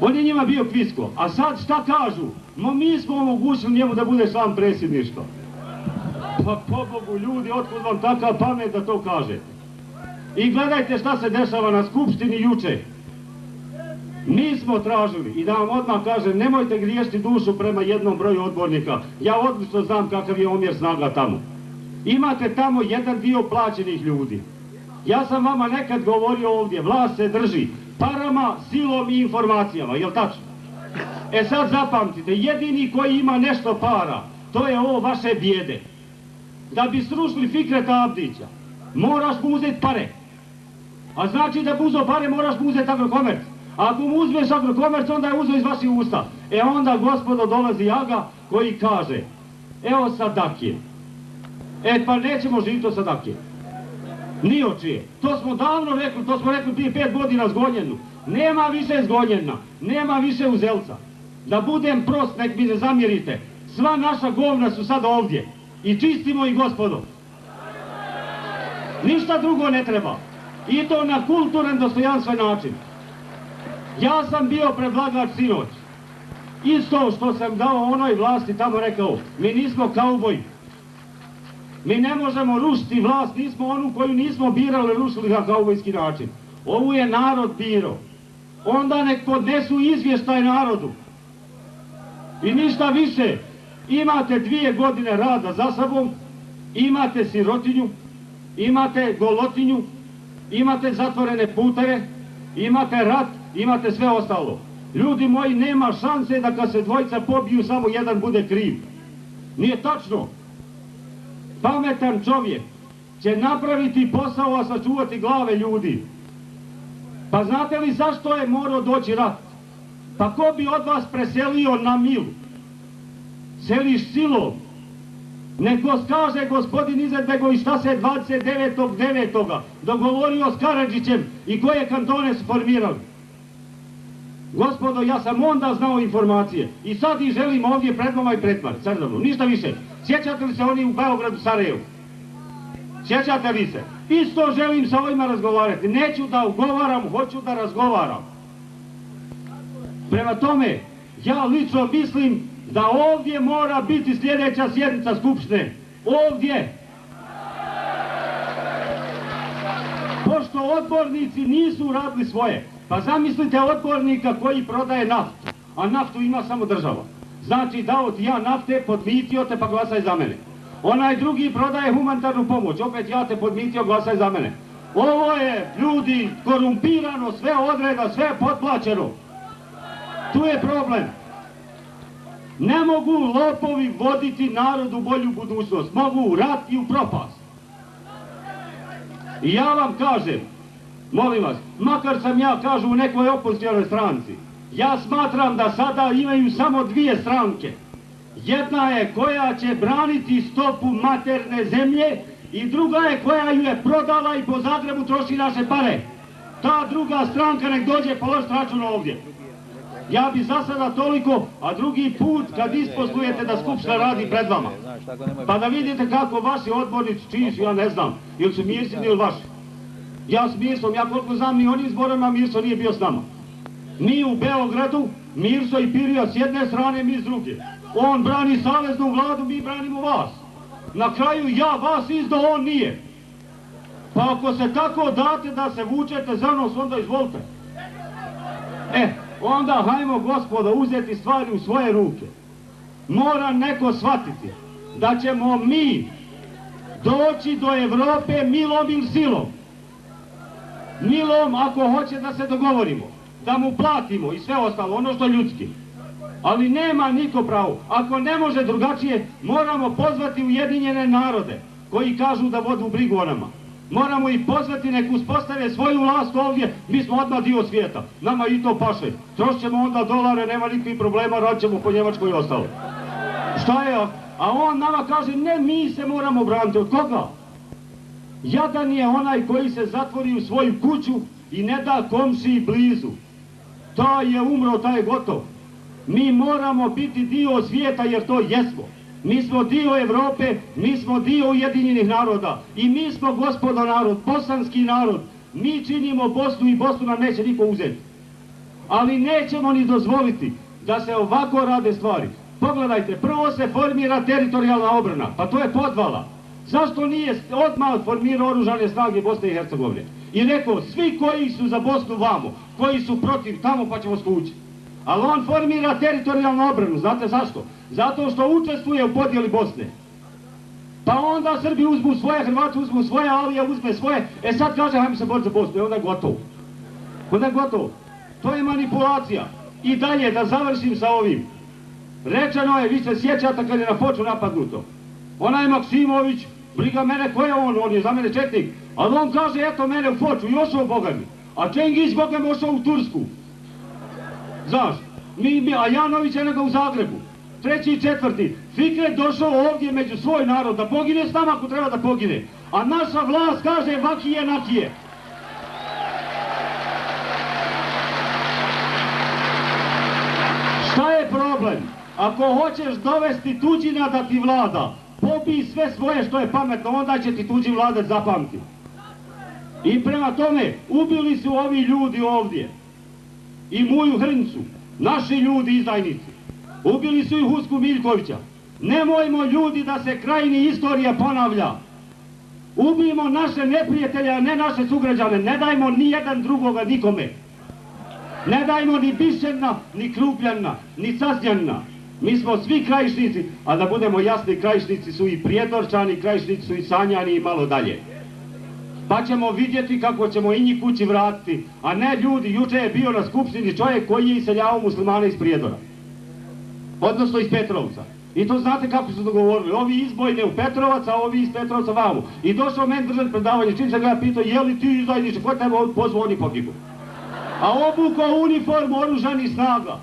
On je njima bio kvisko. A sad šta kažu? Mi smo omogućili njemu da bude član predsjedništva. Pa pobogu ljudi, otkud vam takav pamet da to kažete? I gledajte šta se dešava na skupštini juče. Mi smo tražili, i da vam odmah kažem, nemojte griješiti dušu prema jednom broju odbornika. Ja odlično znam kakav je omjer snaga tamo. Imate tamo jedan dio plaćenih ljudi. Ja sam vama nekad govorio ovdje, vlast se drži parama, silom i informacijama, jel tačno? E sad zapamtite, jedini koji ima nešto para, to je ovo vaše bijede. Da bi srušili Fikreta Abdića, moraš mu uzeti pare. A znači da bi uzeo pare, moraš mu uzeti Agrokomerc. A ako mu uzmeš Agrokomerc, onda je uzeo iz vaših usta. E onda, gospodo, dolazi Aga koji kaže, evo Sadakije. E pa nećemo živjeti od Sadakije. Ni od čije. To smo davno rekli, to smo rekli prije 5 godina zgonjenu. Nema više zgonjena, nema više uzelca. Da budem prost, nek mi ne zamjerite. Sva naša govna su sad ovdje. I čistimo ih, gospodo. Ništa drugo ne treba. I to na kulturan, dostojanstven način. Ja sam bio predlagač sinoć. Isto što sam dao onoj vlasti tamo rekao, mi nismo kauboji. Mi ne možemo rušiti vlast, nismo onu koju nismo birali, rušili na kaubojski način. Ovu je narod birao. Onda nek podnesu izvještaj narodu. I ništa više. Imate 2 godine rada za sobom, imate sirotinju, imate golotinju, imate zatvorene puteve, imate rat, imate sve ostalo. Ljudi moji, nema šanse da kad se dvojica pobiju, samo jedan bude kriv. Nije tačno. Pametan čovjek će napraviti posao, a sačuvati glave ljudi. Pa znate li zašto je morao doći rat? Pa ko bi od vas preselio na milu? Seliš silom. Neko skaže gospodin Izetbegović šta se 29.9. dogovorio s Karadžićem i koje kantone su formirali. Gospodo, ja sam onda znao informacije i sad ih želim ovdje pred vama i pretvar, crveno, ništa više. Sjećate li se oni u Beogradu, Sarajevu? Sjećate li se? Isto želim sa ovima razgovarati. Neću da ugovaram, hoću da razgovaram. Prema tome, ja lično mislim da ovdje mora biti sljedeća sjednica Skupštine. Ovdje. Pošto odbornici nisu radili svoje, pa zamislite odbornika koji prodaje naftu, a naftu ima samo država. Znači dao ti ja nafte, podmitio te pa glasaj za mene. Onaj drugi prodaje humanitarnu pomoć, opet ja te podmitio, glasaj za mene. Ovo je, ljudi, korumpirano, sve odreda, sve potplaćeno. Tu je problem. Ne mogu lopovi voditi narod u bolju budućnost, mogu u rat i u propast. I ja vam kažem, molim vas, makar sam ja, kažu, u nekoj opozicionoj stranci, ja smatram da sada imaju samo 2 stranke. Jedna je koja će braniti stopu materne zemlje i druga je koja ju je prodala i po Zagrebu troši naše pare. Ta druga stranka nek dođe položiti račun ovdje. Ja bi za sada toliko, a drugi put kad isposlujete da Skupština radi pred vama. Pa da vidite kako vaši odbornici, čiji su, ja ne znam, ili su Mirsini ili vaši. Ja s Mirsom, ja koliko znam, ni onim zborima Mirso nije bio s nama. Mi u Beogradu, Mirso i Pirija s jedne strane, mi s druge. On brani saveznu vladu, mi branimo vas. Na kraju ja vas izdao, on nije. Pa ako se tako date da se vučete za nos, onda izvolite. Onda hajmo, gospodo, uzeti stvari u svoje ruke. Mora neko shvatiti da ćemo mi doći do Evrope milom ili silom. Milom ako hoće da se dogovorimo, da mu platimo i sve ostalo, ono što je ljudski. Ali nema niko pravo. Ako ne može drugačije, moramo pozvati Ujedinjene narode koji kažu da vodu brigu o nama. Moramo ih pozvati, nek uspostave svoju vlast ovdje, mi smo odmah dio svijeta. Nama i to paše. Trošit ćemo onda dolare, nema nikakvih problema, radit ćemo po Njemačkoj i ostalo. Šta je? A on nama kaže, ne, mi se moramo braniti. Od koga? Jadan je onaj koji se zatvori u svoju kuću i ne da komšiji blizu. Taj je umro, taj je gotov. Mi moramo biti dio svijeta jer to jesmo. Mi smo dio Evrope, mi smo dio Ujedinjenih naroda i mi smo gospodo narod, bosanski narod. Mi činimo Bosnu i Bosnu nam neće niko uzeti. Ali nećemo ni dozvoliti da se ovako rade stvari. Pogledajte, prvo se formira teritorijalna obrana, pa to je podvala. Zašto nije odmah formirao oružane snage Bosne i Hercegovine? I rekao, svi koji su za Bosnu vamo, koji su protiv tamo pa ćemo skući. Ali on formira teritorijalnu obranu, znate zašto? Zato što učestvuje u podjeli Bosne. Pa onda Srbi uzmu svoje, Hrvati uzmu svoje, Alija uzme svoje, sad kaže hajmo se boriti za Bosnu, i onda je gotovo. Onda je gotovo. To je manipulacija. I dalje, da završim sa ovim. Rečeno je, vi se sjećate kad je na Foču napadnuto. Onaj Maksimović, briga mene, ko je on je za mene četnik. Ali on kaže, eto mene u Foču i ošao Boga mi. A Čengiz Boga mi ošao u Tursku. Znaš, a Janović je nego u Zagrebu. 3. i 4. Fikret došao ovdje među svoj narod, da pogine s nama ako treba da pogine. A naša vlast kaže vakije nakije. Šta je problem? Ako hoćeš dovesti tuđina da ti vlada, pobij sve svoje što je pametno, onda će ti tuđi vladat zapamti. I prema tome, ubili su ovi ljudi ovdje. I Muju Hrncu, naši ljudi izdajnici. Ubili su i Husku Miljkovića. Nemojmo ljudi da se krajini istorija ponavlja. Ubijemo naše neprijatelje, a ne naše sugrađane. Ne dajmo ni jedan drugoga nikome. Ne dajmo ni Bišćana, ni Krupljana, ni Casnjanina. Mi smo svi Krajišnici, a da budemo jasni, Krajišnici su i Prijedorčani, Krajišnici su i Sanjani i malo dalje. Pa ćemo vidjeti kako ćemo i njih kući vratiti, a ne ljudi, juče je bio na skupštini čovjek koji je iseljavao muslimane iz Prijedora. Odnosno iz Petrovca. I to znate kako su dogovorili, ovi izbojne u Petrovac, a ovi iz Petrovca vamo. I došao meni držati predavanje, čim se ga pitao, je li ti izdajniče, ko tebe pozvao, oni pogibu. A obukao uniformu oružanih snaga.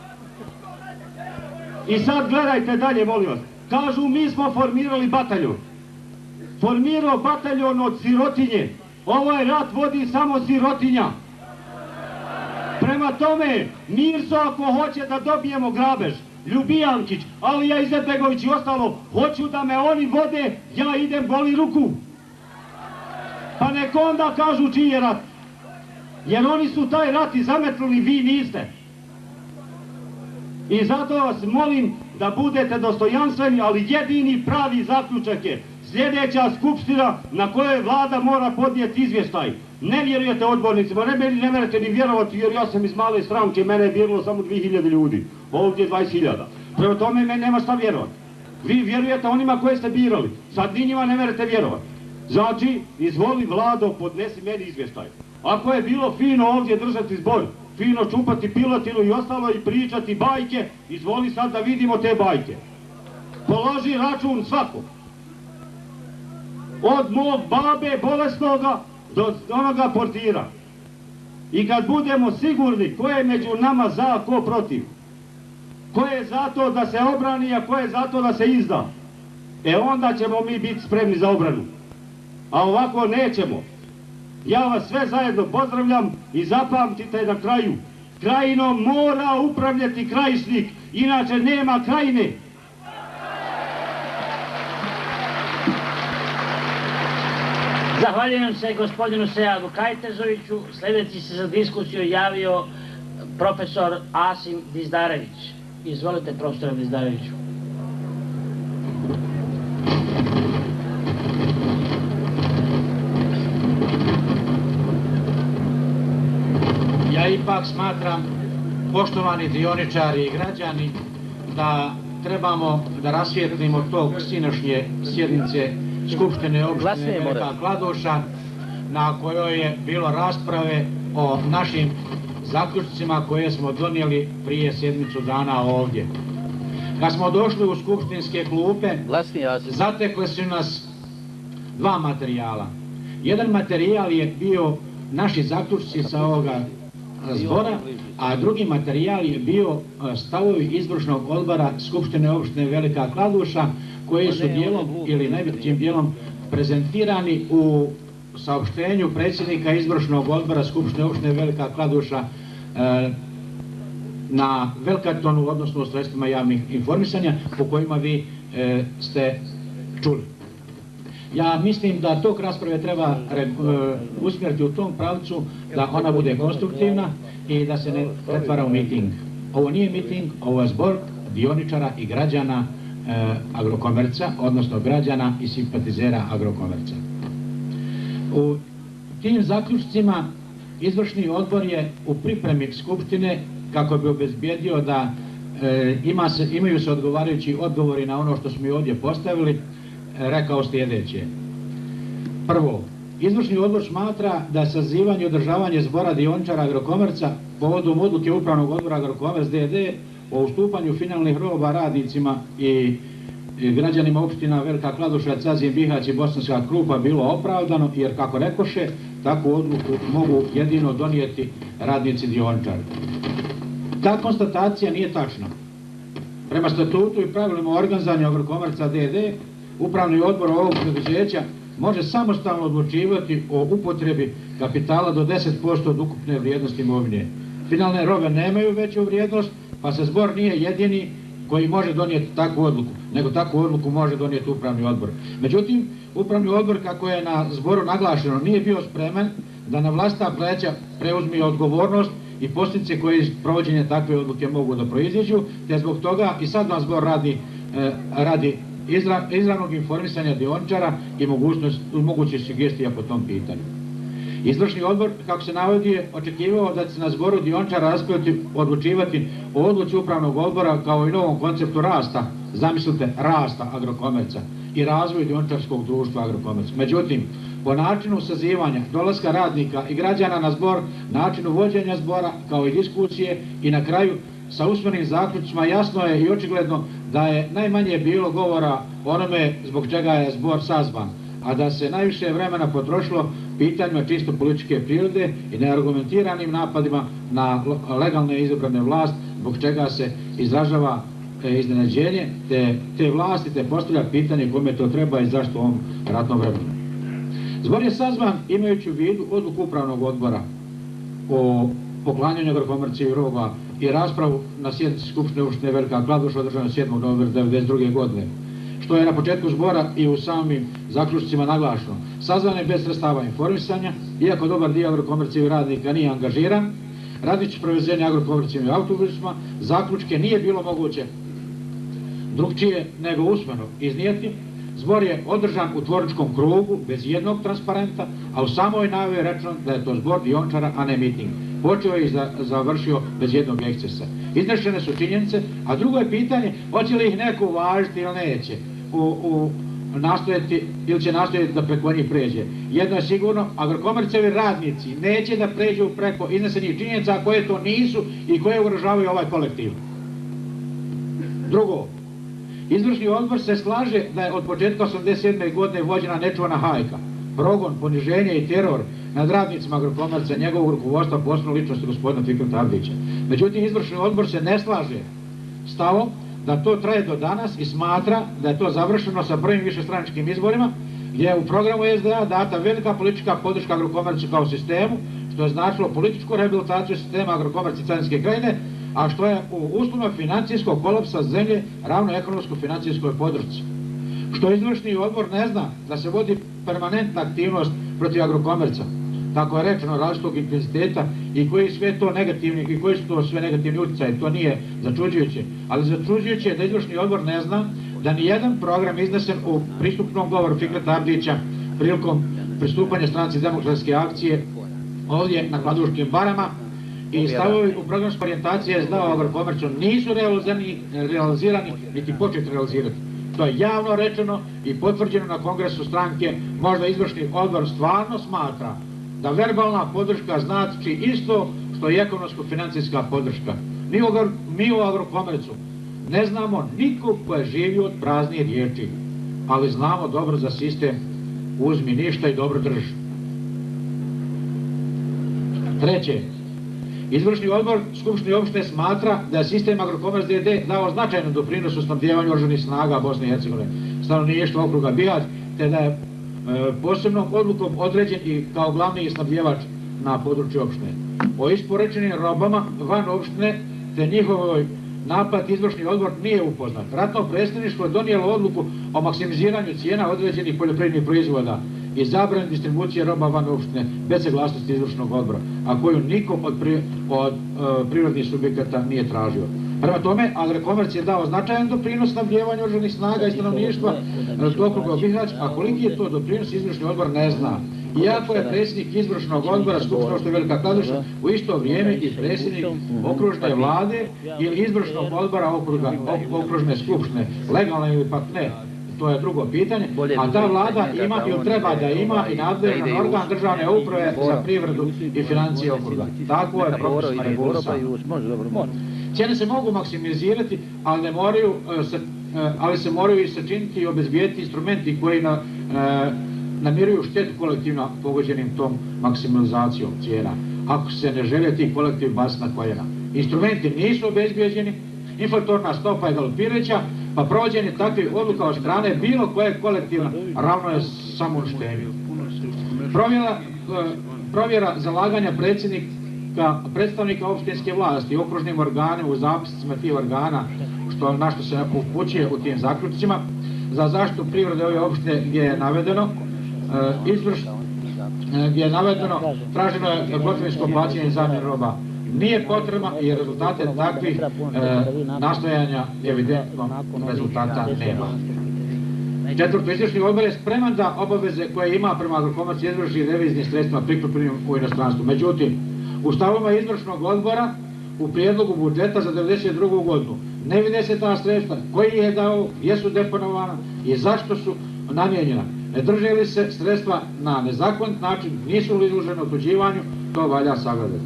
I sad gledajte dalje, molim vas. Kažu, mi smo formirali bataljon. Formirao bataljon od sirotinje. Ovaj rat vodi samo sirotinja. Prema tome, Mirso ako hoće da dobijemo grabež, Ljubijankić, Alija Izetbegović i ostalo, hoću da me oni vode, ja idem boli ruku. Pa nek onda kažu čiji je rat. Jer oni su taj rat i zametlili, vi niste. I zato vas molim da budete dostojanstveni, ali jedini pravi zaključak je sljedeća skupština na kojoj vlada mora podnijeti izvještaj. Ne vjerujete odbornicima, ne merete ni vjerovati jer ja sam iz male stranke, mene je vjerovalo samo 2000 ljudi, ovdje 20.000. Prema tome meni nema šta vjerovati. Vi vjerujete onima koje ste birali, sad ni njima ne merete vjerovati. Znači, izvoli Vlado, podnesi meni izvještaj. Ako je bilo fino ovdje držati zbor, fino čupati pilatinu i ostalo i pričati bajke, izvoli sad da vidimo te bajke. Položi račun svakog. Od mog babe bolesnoga do onoga portira. I kad budemo sigurni ko je među nama za, ko protiv, ko je za to da se obrani, a ko je za to da se izda, onda ćemo mi biti spremni za obranu. A ovako nećemo. Ja vas sve zajedno pozdravljam i zapamtite na kraju. Krajinom mora upravljati Krajišnik, inače nema krajine. Zahvaljujem se gospodinu Sejadu Kajtezoviću. Sljedeći se za diskusiju javio profesor Asim Dizdarević. Izvolite, profesore Dizdareviću. Ja ipak smatram, poštovani dioničari i građani, da trebamo da rasvijetlimo tog sinošnje sjednice Skupštine opštine Velika Kladuša, na kojoj je bilo rasprave o našim zaključcima koje smo donijeli prije sjednicu dana ovdje. Kad smo došli u skupštinske klupe, zatekli su nas dva materijala. Jedan materijal je bio naši zaključci sa ovoga zbora, a drugi materijal je bio stavovi izvršnog odbora Skupštine opštine Velika Kladuša, koji su dijelom ili najvećim dijelom prezentirani u saopštenju predsjednika izvršnog odbora Skupštine opštine Velika Kladuša na Velkartonu, odnosno u sredstvima javnih informisanja, po kojima vi ste čuli. Ja mislim da tok rasprave treba usmjeriti u tom pravcu da ona bude konstruktivna i da se ne pretvara u miting. Ovo nije miting, ovo je zbor dioničara i građana Agrokomerca, odnosno građana i simpatizera Agrokomerca. U tim zaključcima izvršni odbor je u pripremi Skupštine, kako bi obezbijedio da imaju se odgovarajući odgovori na ono što smo mi ovdje postavili, rekao sljedeće. Prvo, izvršni odbor smatra da sazivanje i održavanje zbora dioničara Agrokomerca povodom odluke Upravnog odbora Agrokomerc d.d. o ustupanju finalnih roba radnicima i građanima opština Velika Kladuša, Cazin, Bihać i Bosanska Krupa bilo opravdano, jer kako rekoše, takvu odluku mogu jedino donijeti radnici dioničari. Ta konstatacija nije tačna. Prema statutu i pravilima organizovanja Agrokomerca d.d. Upravni odbor ovog preduzeća može samostalno odlučivati o upotrebi kapitala do 10% od ukupne vrijednosti imovine. Finalne robe nemaju veću vrijednost, pa se zbor nije jedini koji može donijeti takvu odluku, nego takvu odluku može donijeti upravni odbor. Međutim, upravni odbor, kako je na zboru naglašeno, nije bio spreman da na vlastita pleća preuzme odgovornost i posljedice koje iz provođenja takve odluke mogu da proiziđu, te zbog toga i sad nam zbor radi izravnog informisanja dioničara i mogućih sugestija po tom pitanju. Izvršni odbor, kako se navodi, je očekivao da će se na zboru dioničara odlučivati o odluci upravnog odbora kao i novom konceptu rasta, zamislite, rasta Agrokomerca i razvoju dioničarskog društva Agrokomerca. Međutim, po načinu sazivanja, dolaska radnika i građana na zbor, načinu vođenja zbora, kao i diskusije i na kraju sa usmenim zaključcima jasno je i očigledno da je najmanje bilo govora o onome zbog čega je zbor sazvan, a da se najviše vremena potrošilo pitanjima čisto političke prirode i neargumentiranim napadima na legalne izabrane vlast, zbog čega se izražava iznenađenje te vlasti, te postavlja pitanje kome to treba i zašto u ovom ratnom vremenu. Zbor je sazvan imajući u vidu odluku upravnog odbora o poklanjanju Agrokomerca i roba i raspravu na sjednici Skupštine opštine Velika Kladuša održana 7. novembra 1992. godine, što je na početku zbora i u samim zaključcima naglašeno. Sazvan je bez sredstava informisanja, iako dobar dio Agrokomercevih radnika nije angažiran, radnici prevezeni Agrokomercevim autobusima, zaključke nije bilo moguće drugčije nego usmeno iznijeti. Zbor je održan u tvorničkom krugu bez jednog transparenta, a u samoj najavi je rečeno da je to zbor dioničara, a ne miting. Počeo je i završio bez jednog ekscesa. Iznešene su činjenice, a drugo je pitanje hoće li ih neko uvažiti ili neće ili će nastojati da preko njih pređe. Jedno je sigurno, Agrokomercevi radnici neće da pređu preko iznesenih činjenica koje to nisu i koje ugrožavaju ovaj kolektiv. Drugo, izvršni odbor se slaže da je od početka 1987. godine vođena nečuvana hajka, progon, poniženje i teror nad radnicima Agrokomerca, njegovog rukovodstva, posebno ličnosti gospodina Fikreta Avdića. Međutim, izvršni odbor se ne slaže stavom da to traje do danas i smatra da je to završeno sa prvim višestranačkim izborima, gdje je u programu SDA data velika politička podrška Agrokomercu kao sistemu, što je značilo političku rehabilitaciju sistema Agrokomerca i Carinske krajine, a što je u uslovima financijskog kolapsa zemlje ravno ekonomsko-financijskoj podršci. Što izvršni odbor ne zna da se vodi permanentna aktivnost protiv Agrokomerca, tako je rečeno, različitog intenziteta i koji su to sve negativni utjecaji, to nije začuđujuće, ali začuđujuće je da izvršni odbor ne zna da nijedan program iznesen u pristupnom govoru Fikreta Avdića prilikom pristupanja stranci Demokratske akcije ovdje na Kladuškim barama i stavovi u programskoj orijentacije SDA o Agrokomercu nisu realizirani niti početi realizirati. To je javno rečeno i potvrđeno na kongresu stranke. Možda izvršni odbor stvarno smatra da verbalna podrška znači isto što i ekonomsko-financijska podrška. Mi u Agrokomercu ne znamo nikog ko je živio od praznih riječi, ali znamo dobro za sistem uzmi ništa i dobro drži. Treće, izvršni odbor Skupštine opštine smatra da je sistem Agrokomerc d.d. dao značajnu doprinos u snabdijevanju oružanih snaga Bosne i Hercegovine, stanovništva okruga Bihać, te da je posebnom odlukom određen i kao glavni snabdijevač na području opštine. O isporečenim robama van opštine te njihovoj napad izvršni odbor nije upoznat. Ratno predstavništvo je donijelo odluku o maksimiziranju cijena određenih poljoprivrednih proizvoda i zabrani distribucije roba van opštine bez saglasnosti izvršnog odbora, a koju nikom od privrednih subjekata nije tražio. Prema tome, Agrokomerc je dao značajan doprinos snabdijevanju oružanih snaga i stanovništva okruga Bihać, a koliki je to doprinos izvršni odbor ne zna. Iako je predsjednik izvršnog odbora Skupštine opštine Velika Kladuša u isto vrijeme i predsjednik okružne vlade ili izvršnog odbora okružne skupštine, legalno ili pak ne, to je drugo pitanje, a ta vlada ima ili treba da ima i nadležan organ državne uprave za privredu i financije okruga. Tako je propisano regulisano. Cijene se mogu maksimizirati, ali se moraju i sačiniti i obezbijediti instrumenti koji namiruju štetu kolektivno pogođenim tom maksimalizacijom cijena, ako se ne žele ti kolektiv baciti na koljena. Instrumenti nisu obezbijeđeni, inflatorna stopa je galopireća, pa provođenje takvih odluka od strane bilo koje kolektivna ravno je samouništenju. Provjera zalaganja predstavnika opštinske vlasti u okružnim organima u zapisnicima tih organa, na što se upućuje u tim zaključcima, za zaštitu prirode ove opštine gdje je navedeno traženo je gotovinsko plaćanje i zamjenu roba. Nije potrebno i rezultate takvih nastojanja evidentno rezultata nema. Četvrto, izvršni odbor je spreman da obaveze koje ima prema Agrokomercu izvrši deviznim sredstvima prikupljenim u inostranstvu. Međutim, u stavovima izvršnog odbora u prijedlogu budžeta za 1992. godinu ne vide se ta sredstva, koji ih je dao, gdje su deponovana i zašto su namijenjena. Ne drže li se sredstva na nezakonit način, nisu li izložene otuđivanju, to valja sagledati.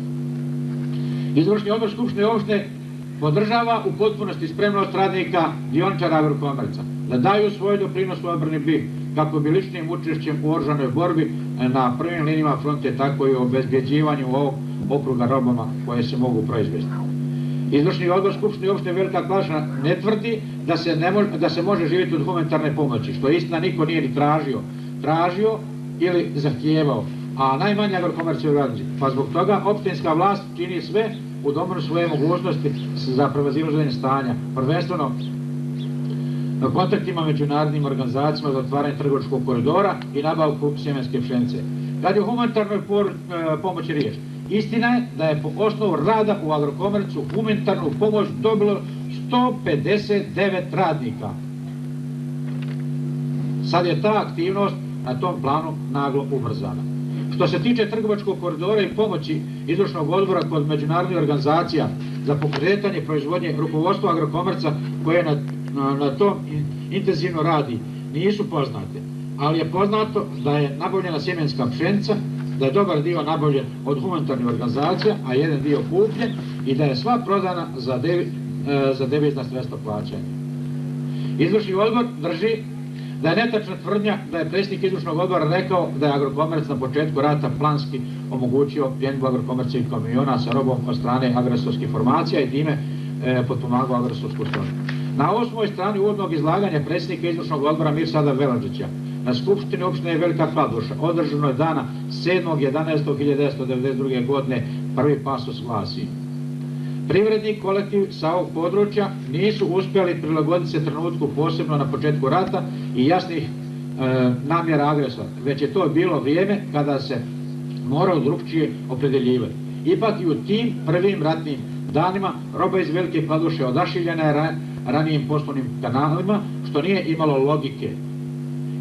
Izvršni odbor Skupštine opštine podržava u potpunosti spremnost radnika dioničara Agrokomerca da daju svoj doprinos u odbrani BiH, kako bi ličnim učešćem u oružanoj borbi na prvim linijama fronte, tako i u obezbjeđivanju ovog okruga robama koje se mogu proizvesti. Izvršni odbor Skupštine opštine Velika Kladuša ne tvrdi da se može živjeti od humanitarne pomoći, što istina niko nije ni tražio ili zahtijevao, a najmanje Agrokomercijevi radnici. Pa zbog toga opštinska vlast čini sve u domenu svoje mogućnosti za prevazilaženje stanja, prvenstveno kontaktima međunarodnim organizacijama za otvaranje trgovačkog koridora i nabavku sjemenske pšenice. Kad je o humanitarnoj pomoći riječ, istina je da je po osnovu rada u Agrokomercu humanitarnu pomoć dobilo 159 radnika. Sad je ta aktivnost na tom planu naglo ubrzana. Što se tiče trgovačkog koridora i pomoći izvršnog odbora kod međunarodnih organizacija za pokretanje proizvodnje, rukovodstvo Agrokomerca koje na tom intenzivno radi nisu poznate, ali je poznato da je nabavljena sjemenska pšenica, da je dobar dio nabavljen od humanitarnih organizacija, a jedan dio kupljen i da je sva prodana za devizna sredstva plaćanja. Izvršni odbor drži da je netačna tvrdnja da je predsjednik izvršnog odbora rekao da je Agrokomerc na početku rata planski omogućio pljenidbu Agrokomercevih kamiona sa robom od strane agresorskih formacija i time potpomagao agresorsku stranu. Na 8. strani uvodnog izlaganja predsjednika izvršnog odbora Mirsada Veladžića na Skupštini opštine Velika Kladuša održano je dana 7.11.1992. godine prvi pasus glasi: privredni kolektiv sa ovog područja nisu uspjeli prilagoditi se trenutku, posebno na početku rata i jasnih namjera agresora, već je to bilo vrijeme kada se moralo drukčije opredeljivati. Ipak i u tim prvim ratnim danima roba iz Velike Kladuše odašiljena je ranijim poslovnim kanalima, što nije imalo logike.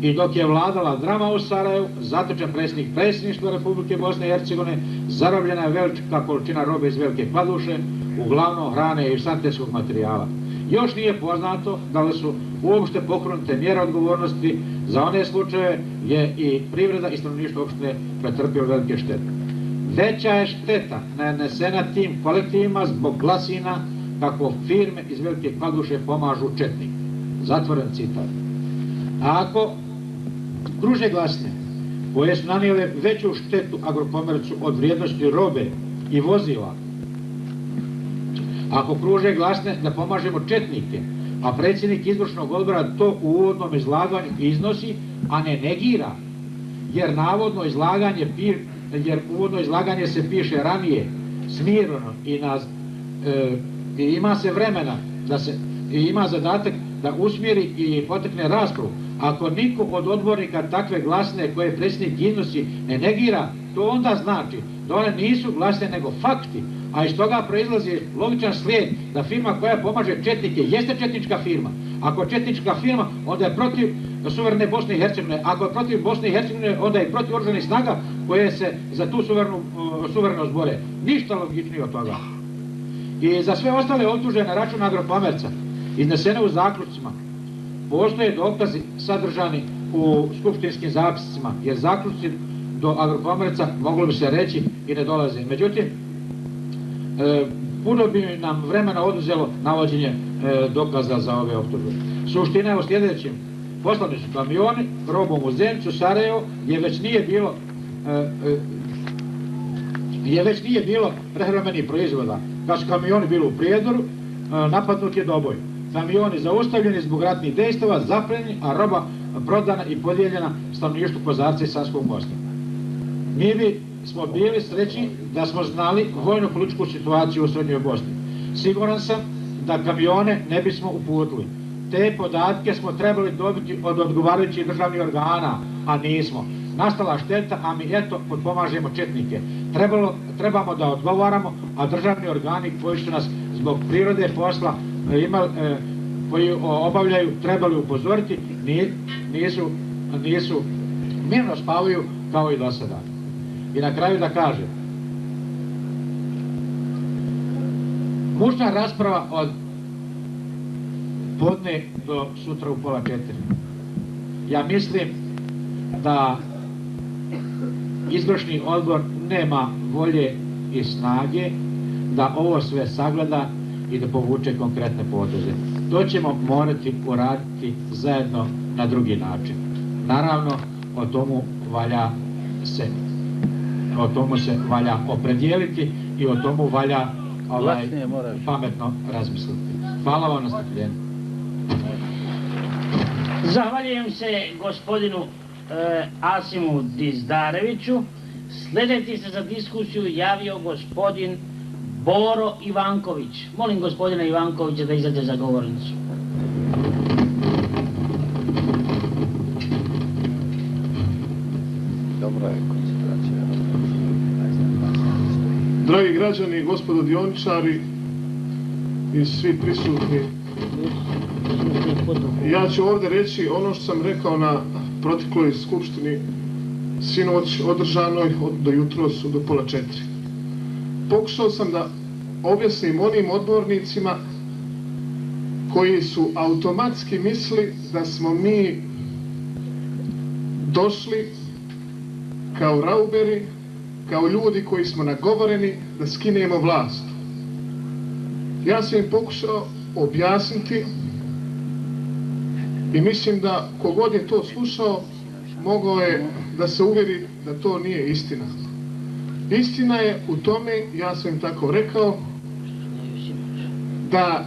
I dok je vladala drama u Sarajevu, zatečen predsjednik predsjedništva Republike Bosne i Hercegovine, zarobljena je velika količina robe iz Velike Kladuše, uglavnom hrane i sanitetskog materijala. Još nije poznato da li su uopšte pokrenute mjere odgovornosti za one slučaje gdje i privreda i stanovništvo opštine pretrpio velike štete. Veća je šteta nanesena tim kolektivima zbog glasina kako firme iz Velike Kladuše pomažu četniku. Zatvoren citat. A ako kruže glasine koje su nanijele veću štetu Agrokomercu od vrijednosti robe i vozila. Ako kruže glasne da pomažemo četnike, a predsjednik izvršnog odbora to u uvodnom izlaganju iznosi, a ne negira, jer uvodno izlaganje se piše ranije, smireno i ima se vremena i ima zadatak da usmjeri i potekne raspravu. Ako niko od odbornika takve glasne koje predsjednik iznosi ne negira, to onda znači da one nisu glasne nego fakti, a iz toga proizlazi logičan slijed da firma koja pomaže četnike jeste četnička firma. Ako je četnička firma, onda je protiv suverene Bosne i Hercegovine. Ako je protiv Bosne i Hercegovine, onda je protiv oružanih snaga koje se za tu suverenost bore. Ništa logičnije od toga. I za sve ostale optužbe na račun Agrokomerca, iznesene u zaključcima, postoje dokazi sadržani u skupštinskim zapiscima, jer zaključci do Agrokomerca, moglo bi se reći, i ne dolaze. Međutim, puno bi nam vremena oduzelo navođenje dokaza za ove optužbe. Suština je u sljedećem. Poslani su kamioni robom u Zenicu, Sarajevo, gdje već nije bilo prehrambenih proizvoda. Kad su kamioni bili u Prijedoru, napadnut je Doboj. Kamioni zaustavljeni zbog ratnih dejstava, zaplenjeni, a roba prodana i podijeljena stanovništvu Kozarca i Savskog Mosta. Mi bi smo bili srećni da smo znali vojno-političku situaciju u Srednjoj Bosni. Siguran sam da kamione ne bismo uputili. Te podatke smo trebali dobiti od odgovarajućih državnih organa, a nismo. Nastala šteta, a mi eto potpomažemo četnike. Trebamo da odgovaramo, a državni organi koji su nas zbog prirode posla koji obavljaju trebali upozoriti, nisu mirno spavaju kao i do sada. I na kraju da kažem, mučna rasprava od podne do sutra u 3:30. Ja mislim da izvršni odbor nema volje i snage da ovo sve sagleda i da povuče konkretne poteze. To ćemo morati uraditi zajedno na drugi način. Naravno, o tomu se valja opredijeliti i o tomu valja pametno razmisliti. Hvala vam na strpljenju. Zahvaljujem se gospodinu Asimu Dizdareviću. Sljedeći se za diskusiju javio gospodin Boro Ivanković. Molim gospodina Ivankovića da izađe za govornicu. Dobro je koncentracija. Dragi građani, gospodo dioničari i svi prisutni, ja ću ovdje reći ono što sam rekao na protekloj skupštini sinoć održanoj do jutros do 3:30. Pokušao sam da objasnim onim odbornicima koji su automatski misli da smo mi došli kao rauberi, kao ljudi koji smo nagovoreni da skinemo vlast. Ja sam im pokušao objasniti i mislim da kogod je to slušao mogao je da se uvjeri da to nije istina. Istina je u tome, ja sam im tako rekao, da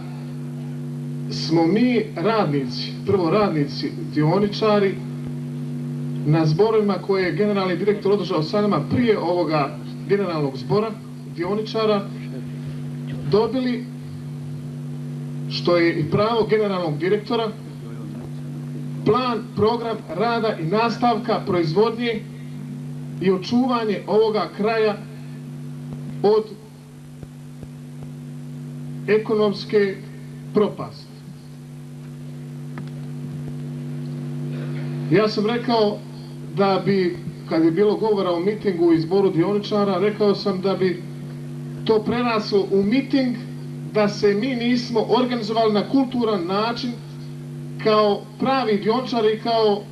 smo mi radnici, prvo radnici, dioničari, na zborovima koje je generalni direktor održao sa nama prije ovoga generalnog zbora dioničara, dobili, što je i pravo generalnog direktora, plan, program rada i nastavka proizvodnje i očuvanje ovoga kraja od ekonomske propasti. Ja sam rekao da bi, kad je bilo govora o mitingu i zboru dioničara, rekao sam da bi to preraslo u miting da se mi nismo organizovali na kulturan način kao pravi dioničari i kao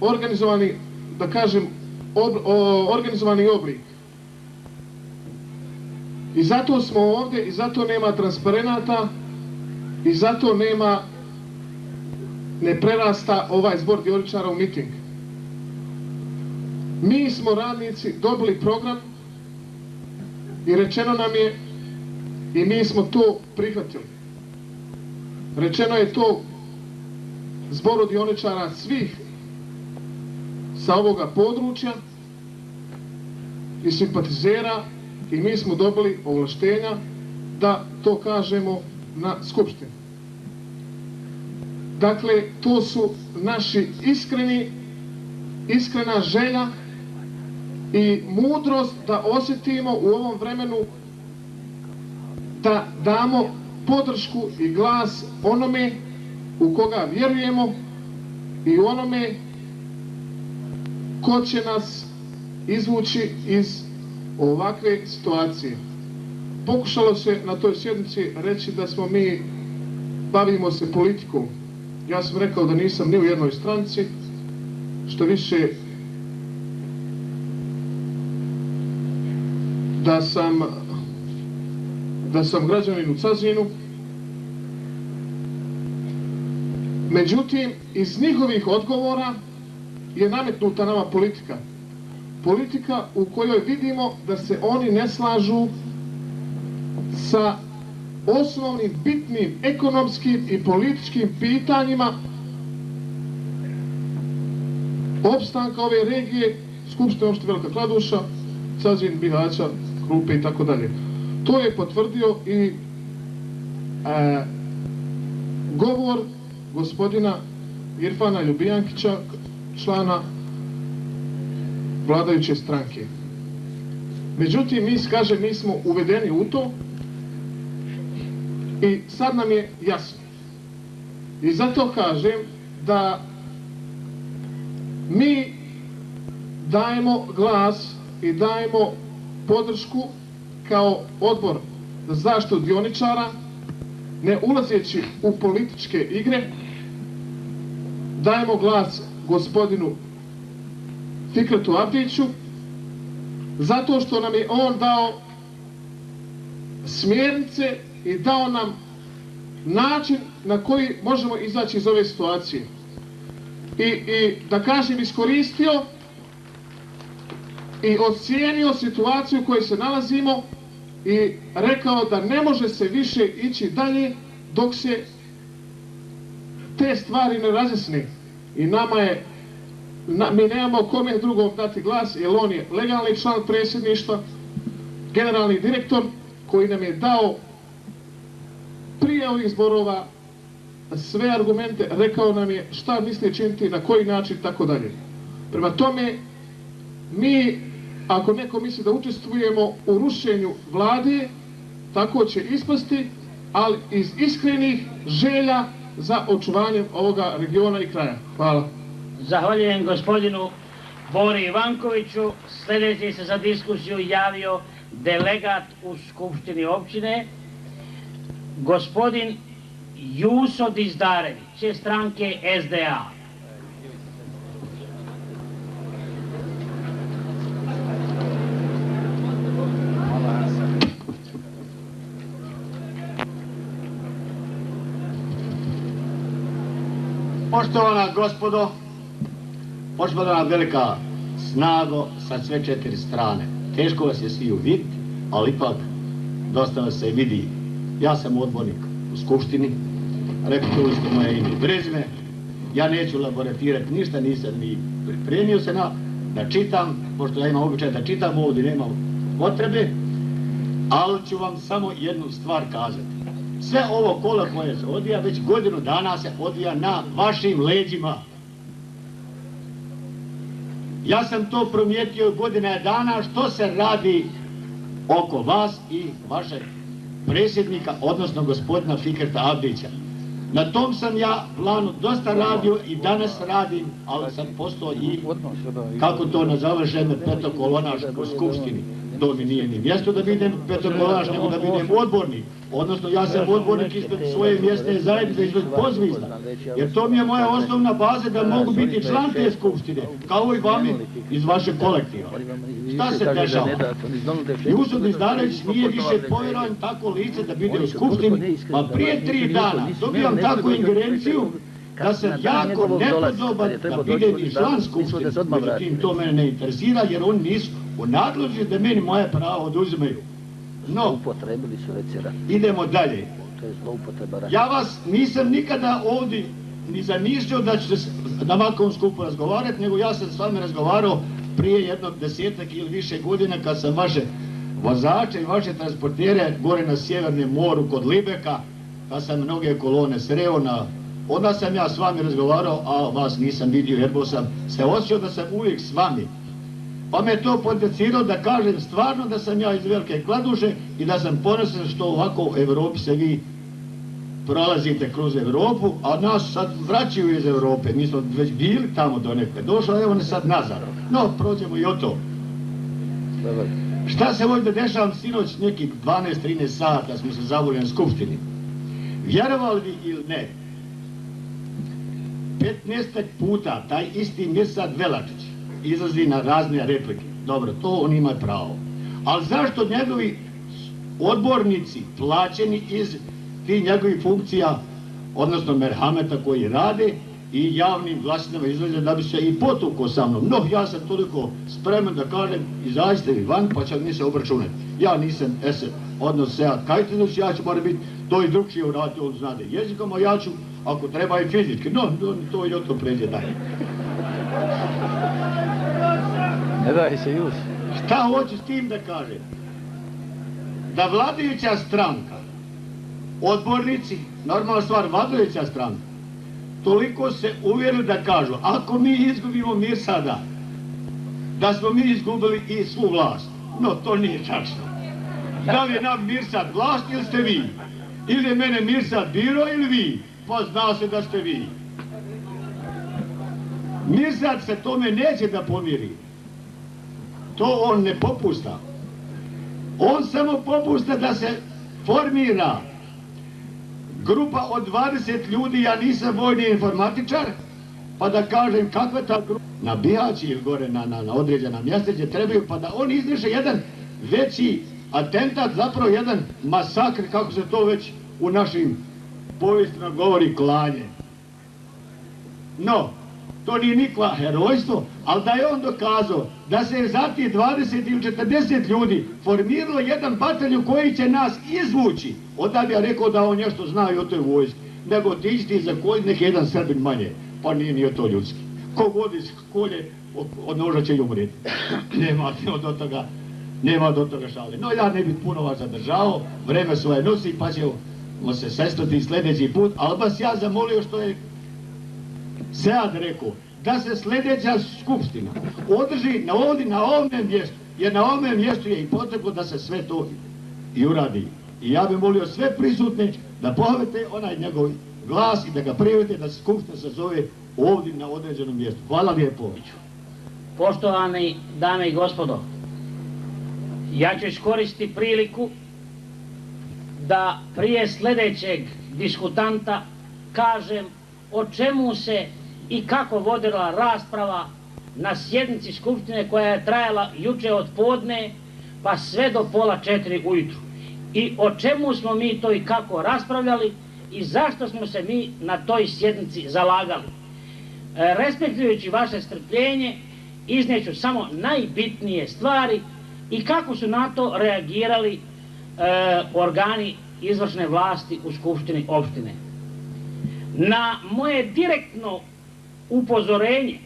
organizovani, da kažem, organizovani oblik. I zato smo ovdje, i zato nema transparenata, i zato ne prerasta ovaj zbor dioničara u miting. Mi smo radnici dobili program i rečeno nam je, i mi smo to prihvatili. Rečeno je to zboru dioničara svih sa ovoga područja i simpatizera, i mi smo dobili ovlaštenja da to kažemo na skupštini. Dakle, to su naši iskrena želja i mudrost da osjetimo u ovom vremenu, da damo podršku i glas onome u koga vjerujemo i onome ko će nas izvući iz ovakve situacije. Pokušalo se na toj sjednici reći da smo mi bavimo se politikom. Ja sam rekao da nisam ni u jednoj stranci, što više da sam građanin u Cazinu. Međutim, iz njihovih odgovora je nametnuta nama politika. Politika u kojoj vidimo da se oni ne slažu sa osnovnim, bitnim, ekonomskim i političkim pitanjima opstanka ove regije, Skupštine opštine Velika Kladuša, Cazin, Bihaća, Krupe i tako dalje. To je potvrdio i govor gospodina Irfana Ljubijankića, člana vladajuće stranke. Međutim, mi smo uvedeni u to i sad nam je jasno. I zato kažem da mi dajemo glas i dajemo podršku kao odbor za zaštitu dioničara, ne ulazeći u političke igre. Dajemo glas gospodinu Fikretu Abdiću, zato što nam je on dao smjernice i dao nam način na koji možemo izaći iz ove situacije. I da kažem, iskoristio i ocijenio situaciju u kojoj se nalazimo i rekao da ne može se više ići dalje dok se te stvari ne razjasne. I mi nemamo kome drugom dati glas, jer on je legalni član predsjedništva, generalni direktor koji nam je dao prije ovih zborova sve argumente, rekao nam je šta misli činiti, na koji način, tako dalje. Prema tome, mi, ako neko misli da učestvujemo u rušenju vlade, tako će ispasti, ali iz iskrenih želja za očuvanjem ovoga regiona i kraja. Hvala. Zahvaljujem gospodinu Bori Ivankoviću. Sljedeći se za diskusiju javio delegat u Skupštini općine, gospodin Juso Dizdarević, stranke SDA. Poštovana gospodo, poštovana velika snago sa sve četiri strane. Teško vas je svi uvidjeti, ali ipak dosta vas se vidi. Ja sam odbornik u Skupštini, čuli ste moje ime i prezime. Ja neću laboratirati ništa, nisam ni pripremio se da čitam, pošto ja imam običaj da čitam, ovdje nema potrebe, ali ću vam samo jednu stvar kazati. Sve ovo kola koje se odvija, već godinu dana se odvija na vašim leđima. Ja sam to primijetio godina dana što se radi oko vas i vašeg predsjednika, odnosno gospodina Fikreta Abdića. Na tom sam ja planu dosta radio i danas radim, ali sam postao i, kako to nazoveš, jedan petokolonaš u Skupštini. To mi nije ni mjesto da budem petokolonaš, nego da budem odbornik. Odnosno, ja sam odbornik ispred svoje mjesne zajednice, ispred pozvista. Jer to mi je moja osnovna baza da mogu biti član te skupštine, kao i vami iz vašeg kolektiva. Šta se dešava? Juso Dizdarević nije više povjerovan tako lice da bude u skupštini, pa prije 3 dana dobijam takvu ingerenciju da sam jako nepodoban da budem i član skupštine, međutim to mene ne interesira jer oni nisu u nadležnosti da meni moje pravo oduzimaju. No, idemo dalje. Ja vas nisam nikada ovdje ni zamišljao da ću se na ovakvom skupu razgovarati, nego ja sam s vami razgovarao prije jednog 10-ak ili više godina kad sam vaše vozače i vaše transportere gore na Sjevernom moru kod Libeka, kad sam mnoge kolone sreo, onda sam ja s vami razgovarao, a vas nisam vidio jer sam se osjećao da sam uvijek s vami. Pa me to potencirao da kažem stvarno da sam ja iz Velike Kladuše i da sam ponosan što ovako u Evropi se vi prolazite kroz Evropu, a nas sad vraćaju iz Evrope. Mi smo već bili tamo do nekde došli, a evo ne sad nazad. No, prođemo i o to. Šta se ovdje dešava sinoć nekih 12-13 sata smo se zavoli na skupštini. Vjerovali vi ili ne, 15 puta taj isti Mirsad Velačić izlazi na razne replike. Dobro, to on ima pravo. Ali zašto njegovi odbornici plaćeni iz tih njegovih funkcija, odnosno merhameta koji rade i javnim glasinama izlaze da bi se i potukao sa mnom. No, ja sam toliko spreman da kažem, izađite vi van pa će mi se obračunati. Ja nisam odnos Sead Kajtinović, ja ću mora biti to i drugčije uraditi, on znade jezikom, a ja ću, ako treba i fizički. No, to i o to pređe dalje. Ne daj se Jus. Šta hoću s tim da kažem? Da vladajuća stranka, odbornici, normalna stvar, vladajuća stranka, toliko se uvjerili da kažu, ako mi izgubimo Mirsada, da smo mi izgubili i svu vlast. No, to nije tačno. Da li je nam Mirsad vlast ili ste vi? Ili je mene Mirsad biro ili vi? Pa zna se da ste vi. Mirsad se tome neće da pomiri. To on ne popusta. On samo popusta da se formira grupa od 20 ljudi, ja nisam vojni informatičar, pa da kažem kakva ta grupa na Bihaći ili gore na određena mjesta gdje trebaju, pa da on izvrše jedan veći atentat, zapravo jedan masakr, kako se to već u našim povijestima govori, klanje. No, to nije nikva herojstvo, ali da je on dokazao da se je za ti 20 ili 40 ljudi formiralo jedan bataljon koji će nas izvući, onda bi ja rekao da on nešto zna i o toj vojski, nego otići za koji neki jedan Srbin manje, pa nije ni o to ljudski. Ko vodi kolje, od noža će i umreti. Nema do toga šale. No, ja ne bih puno vas zadržao, vreme svoje nosi, pa ćemo se sestati sljedeći put, ali vas ja zamolio što je Sead rekao, da se sljedeća skupština održi na ovome mjestu, jer na ovome mjestu je i potrebno da se sve to i uradi. I ja bih molio sve prisutne da pohvalite onaj njegov glas i da ga prijavite da se skupština se zove ovdje na određenom mjestu. Hvala lijepo. Poštovani dame i gospodo, ja ću iskoristiti priliku da prije sljedećeg diskutanta kažem o čemu se i kako vodila rasprava na sjednici skupštine koja je trajala juče od podne pa sve do 3:30 ujutru. I o čemu smo mi to i kako raspravljali i zašto smo se mi na toj sjednici zalagali. Respektujući vaše strpljenje, izneću samo najbitnije stvari i kako su na to reagirali organi izvršne vlasti u skupštini opštine. Na moje direktno upozorenje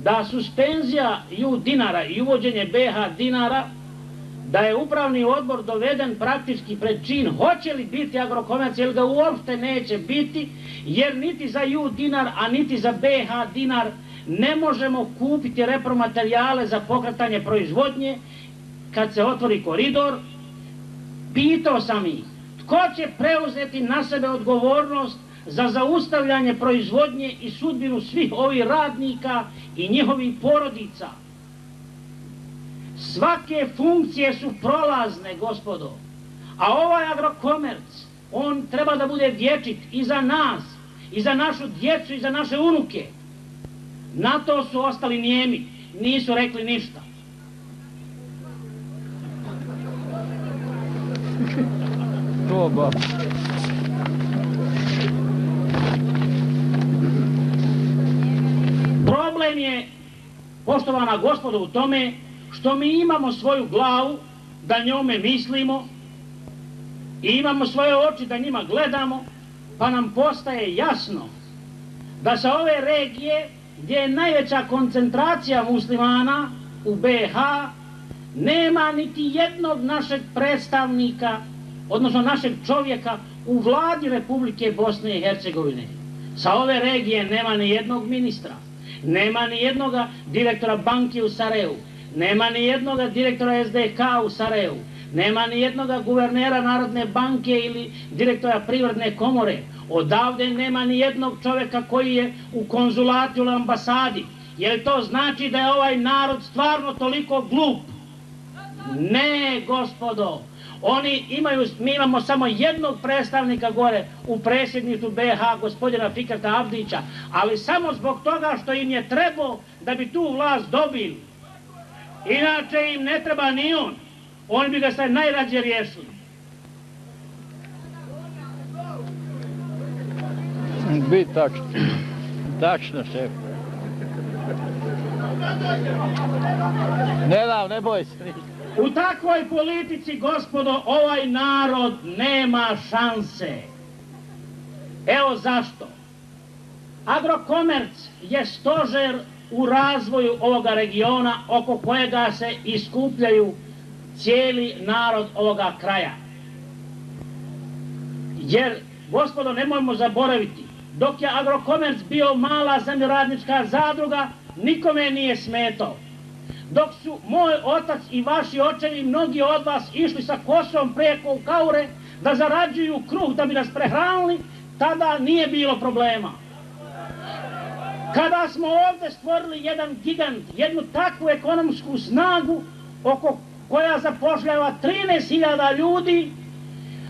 da suspenzija ju dinara i uvođenje BH dinara, da je upravni odbor doveden praktički pred čin hoće li biti Agrokomerc ili ga uopšte neće biti, jer niti za ju dinar, a niti za BH dinar ne možemo kupiti repromaterijale za pokretanje proizvodnje kad se otvori koridor. Pitao sam ih, tko će preuzeti na sebe odgovornost za zaustavljanje proizvodnje i sudbinu svih ovih radnika i njihovih porodica. Svake funkcije su prolazne, gospodo, a ovaj Agrokomerc, on treba da bude vječit i za nas, i za našu djecu, i za naše unuke. Na to su ostali nijemi, nisu rekli ništa. To ba. poštovana gospodo, u tome što mi imamo svoju glavu da njome mislimo i imamo svoje oči da njima gledamo, pa nam postaje jasno da sa ove regije gdje je najveća koncentracija muslimana u BiH nema niti jednog našeg predstavnika, odnosno našeg čovjeka u vladi Republike Bosne i Hercegovine. Sa ove regije nema ni jednog ministra, nema ni jednog direktora banke u Sarajevu, nema ni jednog direktora SDK u Sarajevu, nema ni jednog guvernera Narodne banke ili direktora Privredne komore. Odavde nema ni jednog čovjeka koji je u konzulatu ili ambasadi. Jer to znači da je ovaj narod stvarno toliko glup? Ne, gospodo. Mi imamo samo jednog predstavnika gore u predsjedništvu BiH, gospodina Fikreta Abdića, ali samo zbog toga što im je trebao da bi tu vlast dobili. Inače im ne treba ni on. Oni bi ga sad najrađe riješili. Bi tačno. Tačno, šef. Ne boj se ništa. U takvoj politici, gospodo, ovaj narod nema šanse. Evo zašto. Agrokomerc je stožer u razvoju ovoga regiona oko kojega se iskupljaju cijeli narod ovoga kraja. Jer, gospodo, nemojmo zaboraviti, dok je Agrokomerc bio mala zemljoradnička zadruga, nikome nije smetao. Dok su moj otac i vaši očevi, mnogi od vas, išli sa kosom preko u Kaure da zarađuju kruh da bi nas prehranili, tada nije bilo problema. Kada smo ovdje stvorili jedan gigant, jednu takvu ekonomsku snagu koja zapošljava 13.000 ljudi,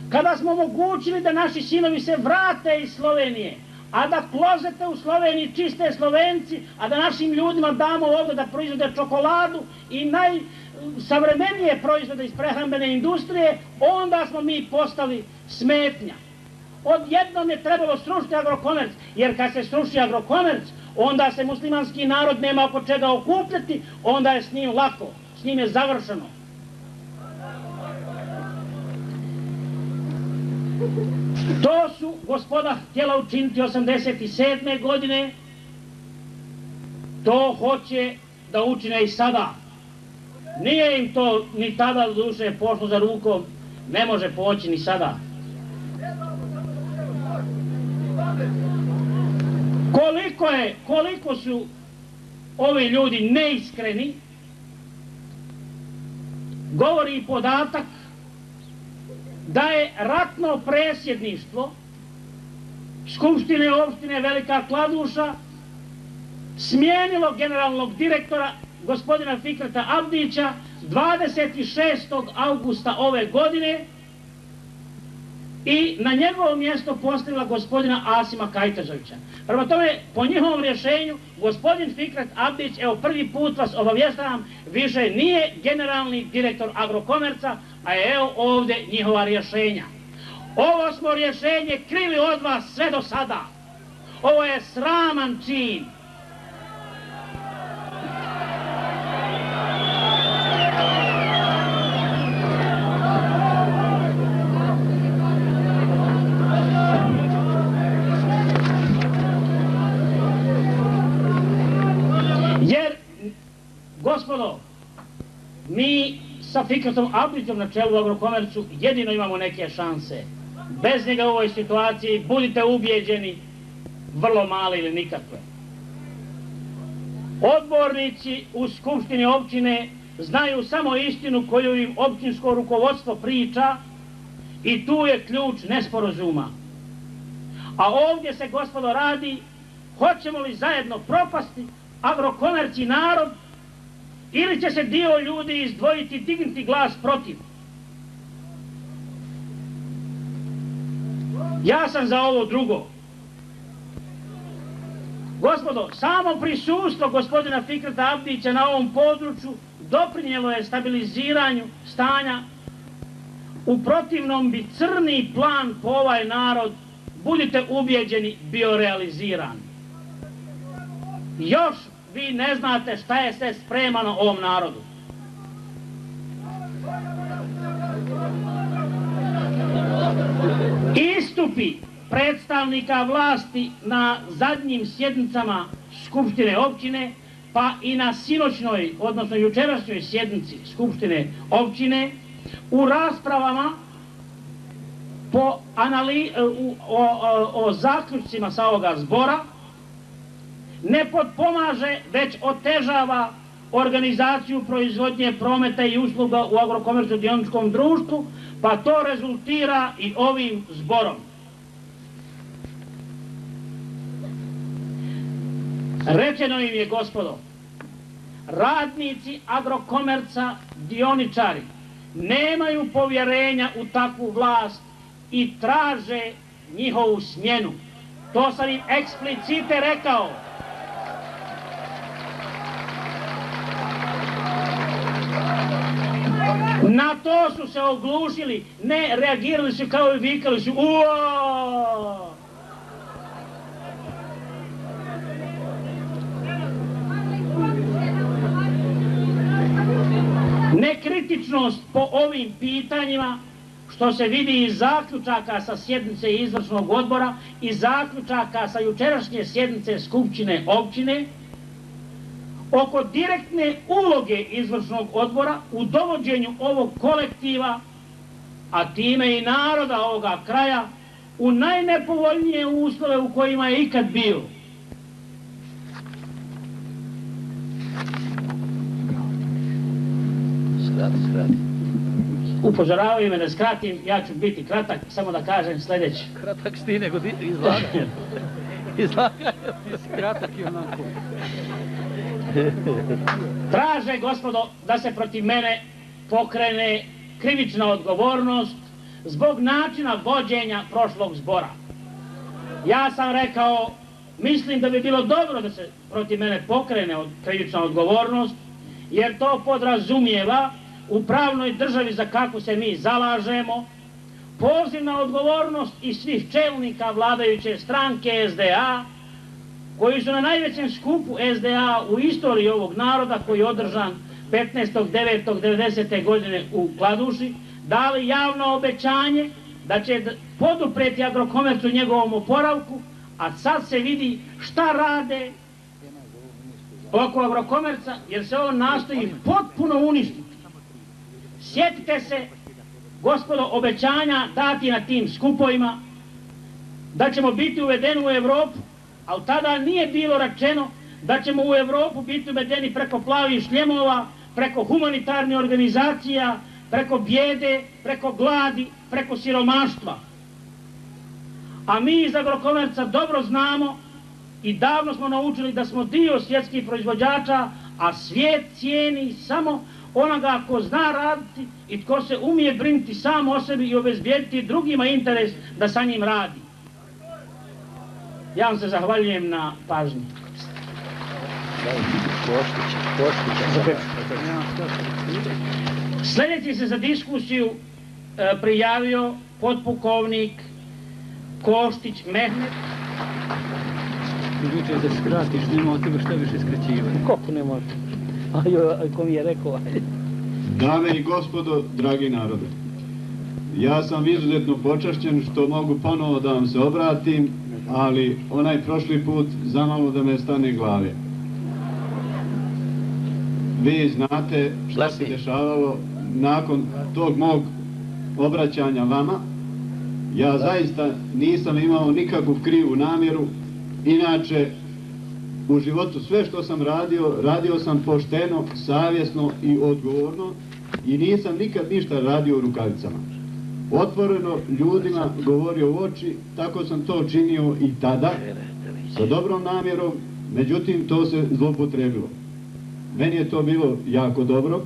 kada smo omogućili da naši sinovi se vrate iz Slovenije, a da klozete u Sloveniji čiste Slovenci, a da našim ljudima damo ovdje da proizvode čokoladu i najsavremenije proizvode iz prehrambene industrije, onda smo mi postali smetnja. Odjednom je trebalo srušiti Agrokomerc, jer kad se sruši Agrokomerc, onda se muslimanski narod nema oko čega okupljati, onda je s njim lako, s njim je završeno. To su gospoda htjela učiniti 87. godine, to hoće da učine i sada. Nije im to ni tada do duše pošlo za rukom, ne može poći ni sada. Koliko su ovi ljudi neiskreni, govori i podatak da je ratno predsjedništvo Skupštine opštine Velika Kladuša smijenilo generalnog direktora gospodina Fikreta Abdića 26. augusta ove godine i na njegovo mjesto postavila gospodina Asima Kajtazovića. Prema tome, po njihovom rješenju, gospodin Fikret Abdić, evo prvi put vas obavještavam, više nije generalni direktor Agrokomerca, a evo ovdje njihova rješenja. Ovo smo rješenje krili od vas sve do sada. Ovo je sraman čin. Jer, gospodo, mi sa Fikretom Abdićem na čelu u Agrokomercu jedino imamo neke šanse. Bez njega u ovoj situaciji, budite ubijeđeni, vrlo male ili nikakve. Odbornici u Skupštini općine znaju samo istinu koju im općinsko rukovodstvo priča i tu je ključ nesporazuma. A ovdje se, gospodo, radi, hoćemo li zajedno propasti Agrokomerc i narod, ili će se dio ljudi izdvojiti, dignuti glas protiv. Ja sam za ovo drugo. Gospodo, samo prisustvo gospodina Fikreta Abdića na ovom području doprinijelo je stabiliziranju stanja. U protivnom bi crni plan po ovaj narod, budite ubijeđeni, bio realiziran. Još, vi ne znate šta je sve spremano ovom narodu. Istupi predstavnika vlasti na zadnjim sjednicama Skupštine općine, pa i na sinoćnoj, odnosno jučerašnjoj sjednici Skupštine općine, u raspravama o zaključcima sa ovoga zbora, ne potpomaže, već otežava organizaciju proizvodnje, prometa i usluga u Agrokomercu dioničkom društvu, pa to rezultira i ovim zborom. Rečeno im je, gospodo, radnici Agrokomerca, dioničari, nemaju povjerenja u takvu vlast i traže njihovu smjenu. To sam im eksplicite rekao. Na to su se oglušili, ne reagirali su kao i vikali su uo! Nekritičnost po ovim pitanjima, što se vidi iz zaključaka sa sjednice izvršnog odbora i zaključaka sa jučerašnje sjednice Skupštine općine, oko direktne uloge izvršnog odbora u dovođenju ovog kolektiva, a time i naroda ovoga kraja, u najnepovoljnije uslove u kojima je ikad bio. Upozoravaju me da skratim, ja ću biti kratak, samo da kažem sljedeće. Kratak si ti nego izlaganje. Izlaganje. Kratak i onako. Traže, gospodo, da se protiv mene pokrene krivična odgovornost zbog načina vođenja prošlog zbora. Ja sam rekao, mislim da bi bilo dobro da se protiv mene pokrene krivična odgovornost, jer to podrazumijeva u pravnoj državi za kakvu se mi zalažemo, poziv na odgovornost i svih čelnika vladajuće stranke SDA, koji su na najvećem skupu SDA u istoriji ovog naroda, koji je održan 15.9.1990. godine u Kladuši, dali javno obećanje da će poduprijeti Agrokomercu u njegovom oporavku, a sad se vidi šta rade oko Agrokomerca, jer se on nastoji potpuno uništiti. Sjetite se, gospodo, obećanja dati na tim skupovima, da ćemo biti uvedeni u Europu, ali tada nije bilo rečeno da ćemo u Europu biti uvedeni preko plavih šljemova, preko humanitarnih organizacija, preko bijede, preko gladi, preko siromaštva. A mi iz Agrokomerca dobro znamo i davno smo naučili da smo dio svjetskih proizvođača, a svijet cijeni samo onoga ko zna raditi i tko se umije brinuti sam o sebi i obezbijediti drugima interes da sa njim radi. Ja vam se zahvaljujem na pažnji. Sljedeći se za diskusiju prijavio potpukovnik Koštić Mehmet. Ljuče da skratiš, nema od tebe šta više skraćivati. Kako ne može? Ko mi je rekao? Dame i gospodo, dragi narode, ja sam izuzetno počašćen što mogu ponovo da vam se obratim, ali onaj prošli put zamalo da me stane glave. Vi znate šta se dešavalo nakon tog mog obraćanja vama. Ja zaista nisam imao nikakvu krivu namjeru, inače u životu sve što sam radio sam pošteno, savjesno i odgovorno i nisam nikad ništa radio u rukavicama. Otvoreno ljudima govorio u oči, tako sam to činio i tada, sa dobrom namjerom, međutim to se zloupotrebilo. Meni je to bilo jako dobro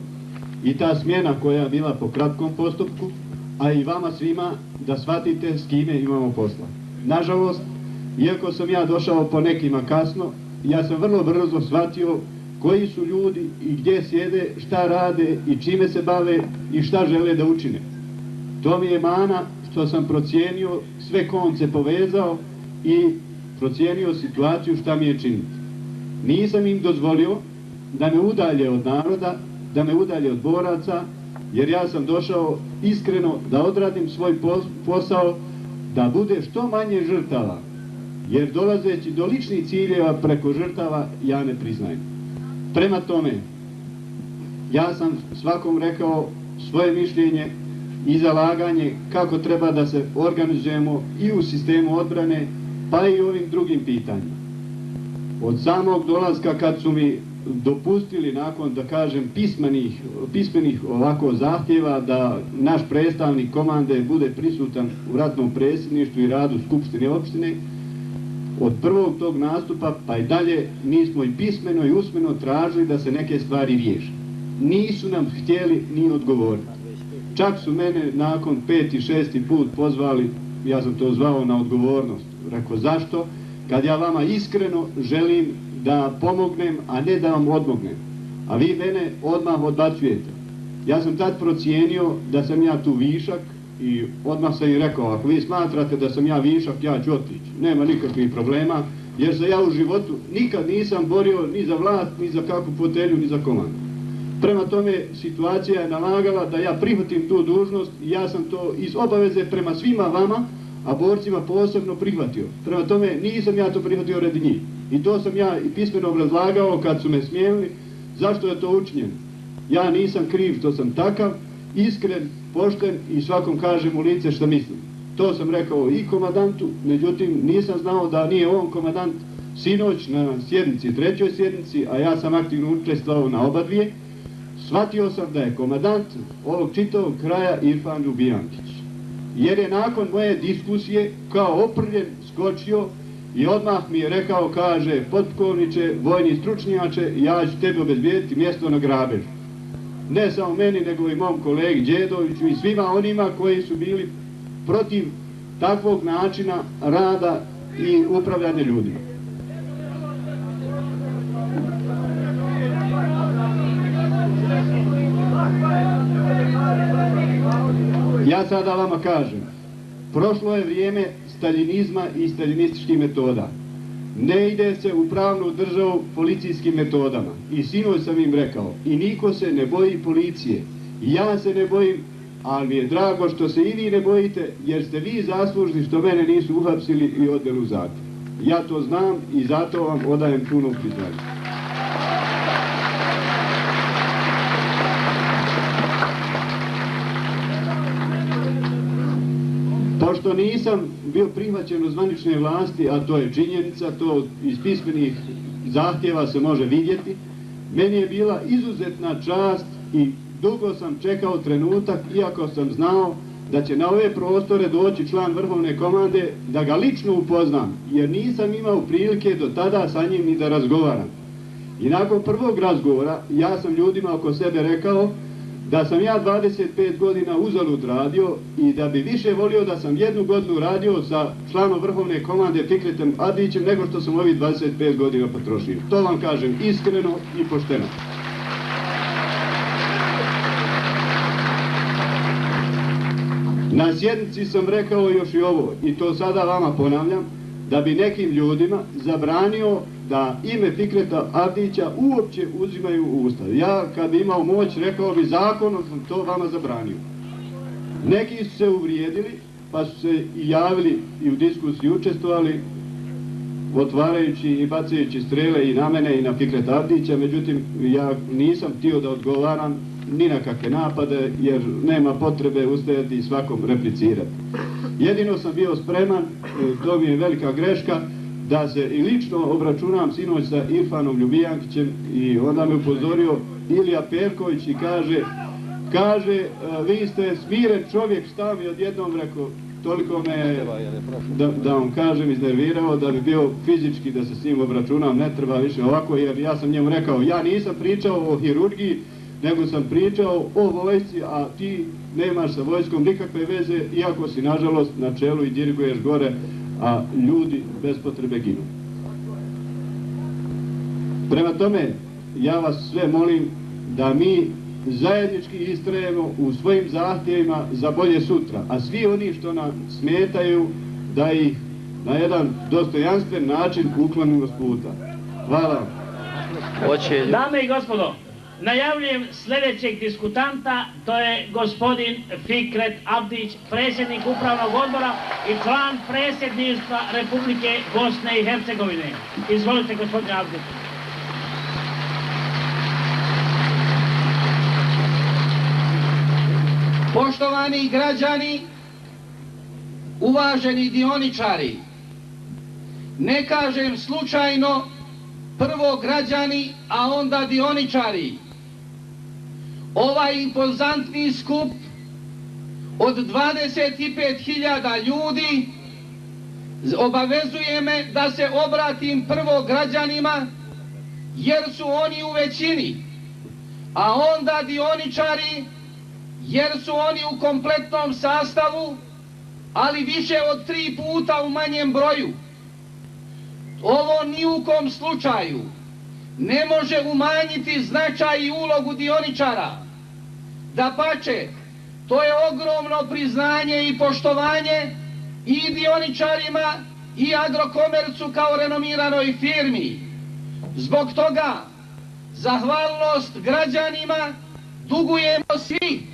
i ta smjena koja je bila po kratkom postupku, a i vama svima da shvatite s kime imamo posla. Nažalost, iako sam ja došao po nekima kasno, ja sam vrlo brzo shvatio koji su ljudi i gdje sjede, šta rade i čime se bave i šta žele da učine. To mi je mana što sam procijenio, sve konce povezao i procijenio situaciju šta mi je činiti. Nisam im dozvolio da me udalje od naroda, da me udalje od boraca, jer ja sam došao iskreno da odradim svoj posao, da bude što manje žrtava, jer dolazeći do ličnih ciljeva preko žrtava ja ne priznajem. Prema tome, ja sam svakom rekao svoje mišljenje i zalaganje kako treba da se organizujemo i u sistemu odbrane, pa i ovim drugim pitanjima. Od samog dolaska kad su mi dopustili nakon, da kažem, pismenih ovako zahtjeva da naš predstavnik komande bude prisutan u ratnom predsjedništvu i radu skupštine opštine, od prvog tog nastupa pa i dalje mi smo i pismeno i usmeno tražili da se neke stvari riješe. Nisu nam htjeli ni odgovoriti. Čak su mene nakon 5. i 6. put pozvali, ja sam to zvao, na odgovornost. Rekao, zašto? Kad ja vama iskreno želim da pomognem, a ne da vam odmognem. A vi mene odmah odbacujete. Ja sam tad procijenio da sam ja tu višak i odmah sam im rekao, ako vi smatrate da sam ja višak, ja ću otići. Nema nikakvih problema, jer se ja u životu nikad nisam borio ni za vlast, ni za kakvu fotelju, ni za komandu. Prema tome, situacija je nalagala da ja prihvatim tu dužnost i ja sam to iz obaveze prema svima vama, a borcima posebno prihvatio. Prema tome, nisam ja to prihvatio radi njih. I to sam ja i pismeno obrazlagao kad su me smijenili, zašto je to učinjeno. Ja nisam kriv što sam takav, iskren, pošten i svakom kažem u lice što mislim. To sam rekao i komandantu, međutim nisam znao da nije on komandant sinoć na sjednici, 3. sjednici, a ja sam aktivno učestvovao na oba dvije. Shvatio sam da je komandant ovog čitavog kraja Irfan Ljubijankić. Jer je nakon moje diskusije kao oprljen skočio i odmah mi je rekao, kaže, potpukovniče, vojni stručnjače, ja ću tebi obezbijediti mjesto na grabežu. Ne samo meni, nego i mom kolegi Đedoviću i svima onima koji su bili protiv takvog načina rada i upravljanja ljudima. Ja sada vama kažem, prošlo je vrijeme staljinizma i staljinističkih metoda. Ne ide se u pravnu državu policijskim metodama. I sinoć sam im rekao, i niko se ne boji policije. I ja se ne bojim, ali mi je drago što se i vi ne bojite, jer ste vi zaslužni što mene nisu uhapsili i odveli u zatvor. Ja to znam i zato vam odajem puno priznanje. Pošto nisam bio prihvaćen u zvanične vlasti, a to je činjenica, to iz pismenih zahtjeva se može vidjeti, meni je bila izuzetna čast i dugo sam čekao trenutak, iako sam znao da će na ove prostore doći član vrhovne komande, da ga lično upoznam, jer nisam imao prilike do tada sa njim ni da razgovaram. I nakon prvog razgovora, ja sam ljudima oko sebe rekao da sam ja 25 godina uzalud radio i da bi više volio da sam 1 godinu radio sa članom vrhovne komande Fikretom Adićem nego što sam ovih 25 godina potrošio. To vam kažem iskreno i pošteno. Na sjednici sam rekao još i ovo, i to sada vama ponavljam, da bi nekim ljudima zabranio da ime Fikreta Avdića uopće uzimaju u ustav. Ja kad bi imao moć rekao bi zakonom sam to vama zabranio. Neki su se uvrijedili pa su se i javili i u diskusiji učestvovali otvarajući i bacajući strele i na mene i na Fikreta Avdića, međutim ja nisam htio da odgovaram ni na kakve napade jer nema potrebe ustajati i svakom replicirati. Jedino sam bio spreman, to mi je velika greška, da se i lično obračunam sinoć sa Irfanom Ljubijankićem i onda me upozorio Ilija Perković i kaže vi ste smiren čovjek, šta mi odjednom rekao, toliko me da vam kažem iznervirao da bi bio fizički da se s njim obračunam, ne treba više ovako jer ja sam njemu rekao, ja nisam pričao o hirurgiji, nego sam pričao o vojsci, a ti nemaš sa vojskom nikakve veze, iako si nažalost na čelu i diriguješ gore, a ljudi bez potrebe ginu. Prema tome, ja vas sve molim da mi zajednički istrajemo u svojim zahtjevima za bolje sutra, a svi oni što nam smetaju da ih na jedan dostojanstven način uklonimo s puta. Hvala vam. Dame i gospodo, najavljujem sljedećeg diskutanta, to je gospodin Fikret Abdić, predsjednik Upravnog odbora i član predsjedništva Republike Bosne i Hercegovine. Izvolite, gospodine Abdić. Poštovani građani, uvaženi dioničari, ne kažem slučajno prvo građani, a onda dioničari. Ovaj impozantni skup od 25.000 ljudi obavezuje me da se obratim prvo građanima, jer su oni u većini, a onda dioničari, jer su oni u kompletnom sastavu, ali više od 3 puta u manjem broju. Ovo ni u kom slučaju ne može umanjiti značaj i ulogu dioničara. Dapače, to je ogromno priznanje i poštovanje i dioničarima i Agrokomercu kao renomiranoj firmi. Zbog toga zahvalnost građanima dugujemo svi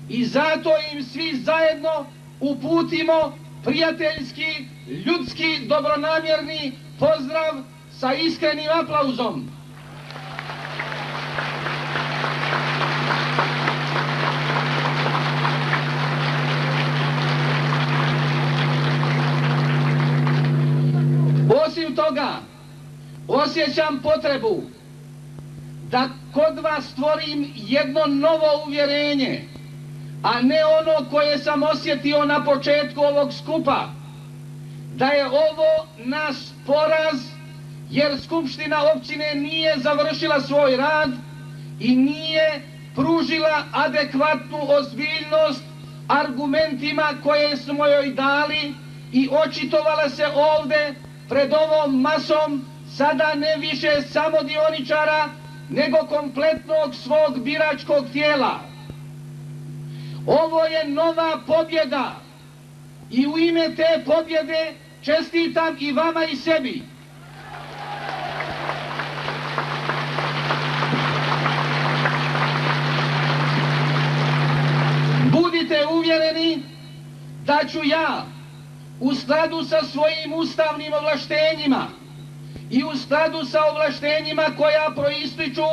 i zato im svi zajedno uputimo prijateljski, ljudski, dobronamjerni pozdrav sa iskrenim aplauzom. Osim toga, osjećam potrebu da kod vas stvorim jedno novo uvjerenje, a ne ono koje sam osjetio na početku ovog skupa, da je ovo naš poraz, jer Skupština općine nije završila svoj rad i nije pružila adekvatnu ozbiljnost argumentima koje smo joj dali i očitovala se ovde pred ovom masom, sada ne više samo dioničara, nego kompletnog svog biračkog tijela. Ovo je nova pobjeda i u ime te pobjede čestitam i vama i sebi. Budite uvjereni da ću ja u skladu sa svojim ustavnim ovlaštenjima i u skladu sa ovlaštenjima koja proističu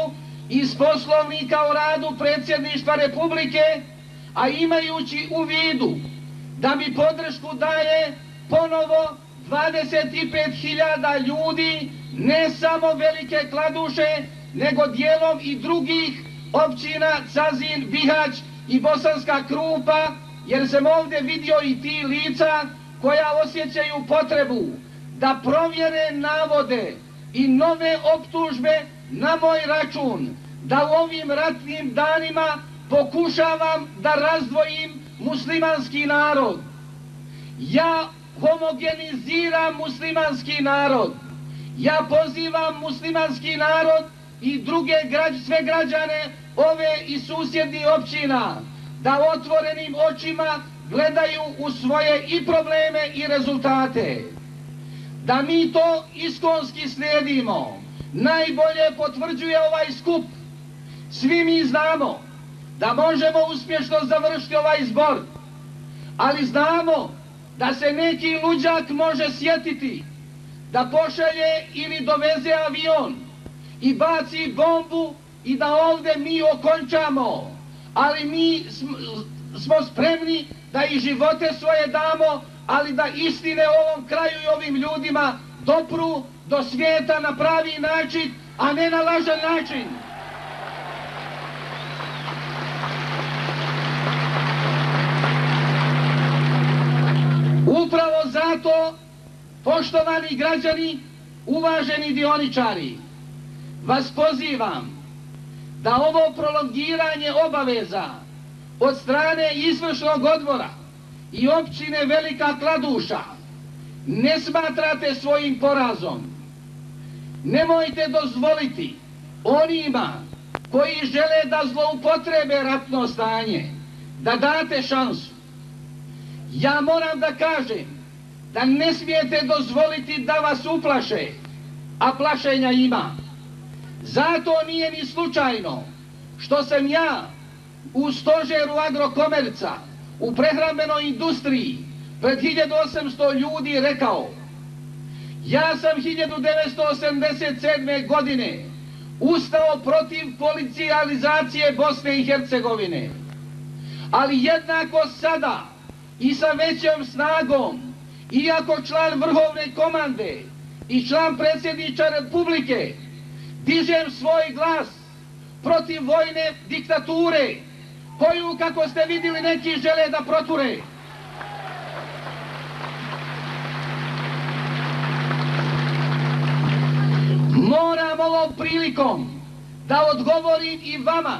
iz Poslovnika o radu Predsjedništva Republike, a imajući u vidu da mi podršku daje ponovo 25.000 ljudi, ne samo Velike Kladuše, nego dijelom i drugih općina Cazin, Bihać i Bosanska Krupa, jer sam ovdje vidio i ti lica koja osjećaju potrebu da provjere navode i nove optužbe na moj račun, da u ovim ratnim danima pokušavam da razdvojim muslimanski narod. Ja homogeniziram muslimanski narod. Ja pozivam muslimanski narod i sve građane ove i susjednih općina da otvorenim očima gledaju u svoje i probleme i rezultate. Da mi to iskonski slijedimo, najbolje potvrđuje ovaj skup. Svi mi znamo da možemo uspješno završiti ovaj zbor, ali znamo da se neki luđak može sjetiti da pošalje ili doveze avion i baci bombu i da ovdje mi okončamo, ali mi smo spremni da i živote svoje damo, ali da istine ovom kraju i ovim ljudima dopru do svijeta na pravi način, a ne na lažan način. Upravo zato, poštovani građani, uvaženi dioničari, vas pozivam da ovo prolongiranje obaveza od strane izvršnog odbora i općine Velika Kladuša ne smatrate svojim porazom. Nemojte dozvoliti onima koji žele da zloupotrebe ratno stanje, da date šansu. Ja moram da kažem da ne smijete dozvoliti da vas uplaše, a plašenja ima. Zato nije ni slučajno što sam ja u stožeru Agrokomerca, u prehrambenoj industriji, pred 1800 ljudi rekao: ja sam 1987. godine ustao protiv policijalizacije Bosne i Hercegovine, ali jednako sada i sa većom snagom, iako član Vrhovne komande i član predsjedniča Republike, dižem svoj glas protiv vojne diktature, koju, kako ste vidjeli, neki žele da proture. Moram ovom prilikom da odgovorim i vama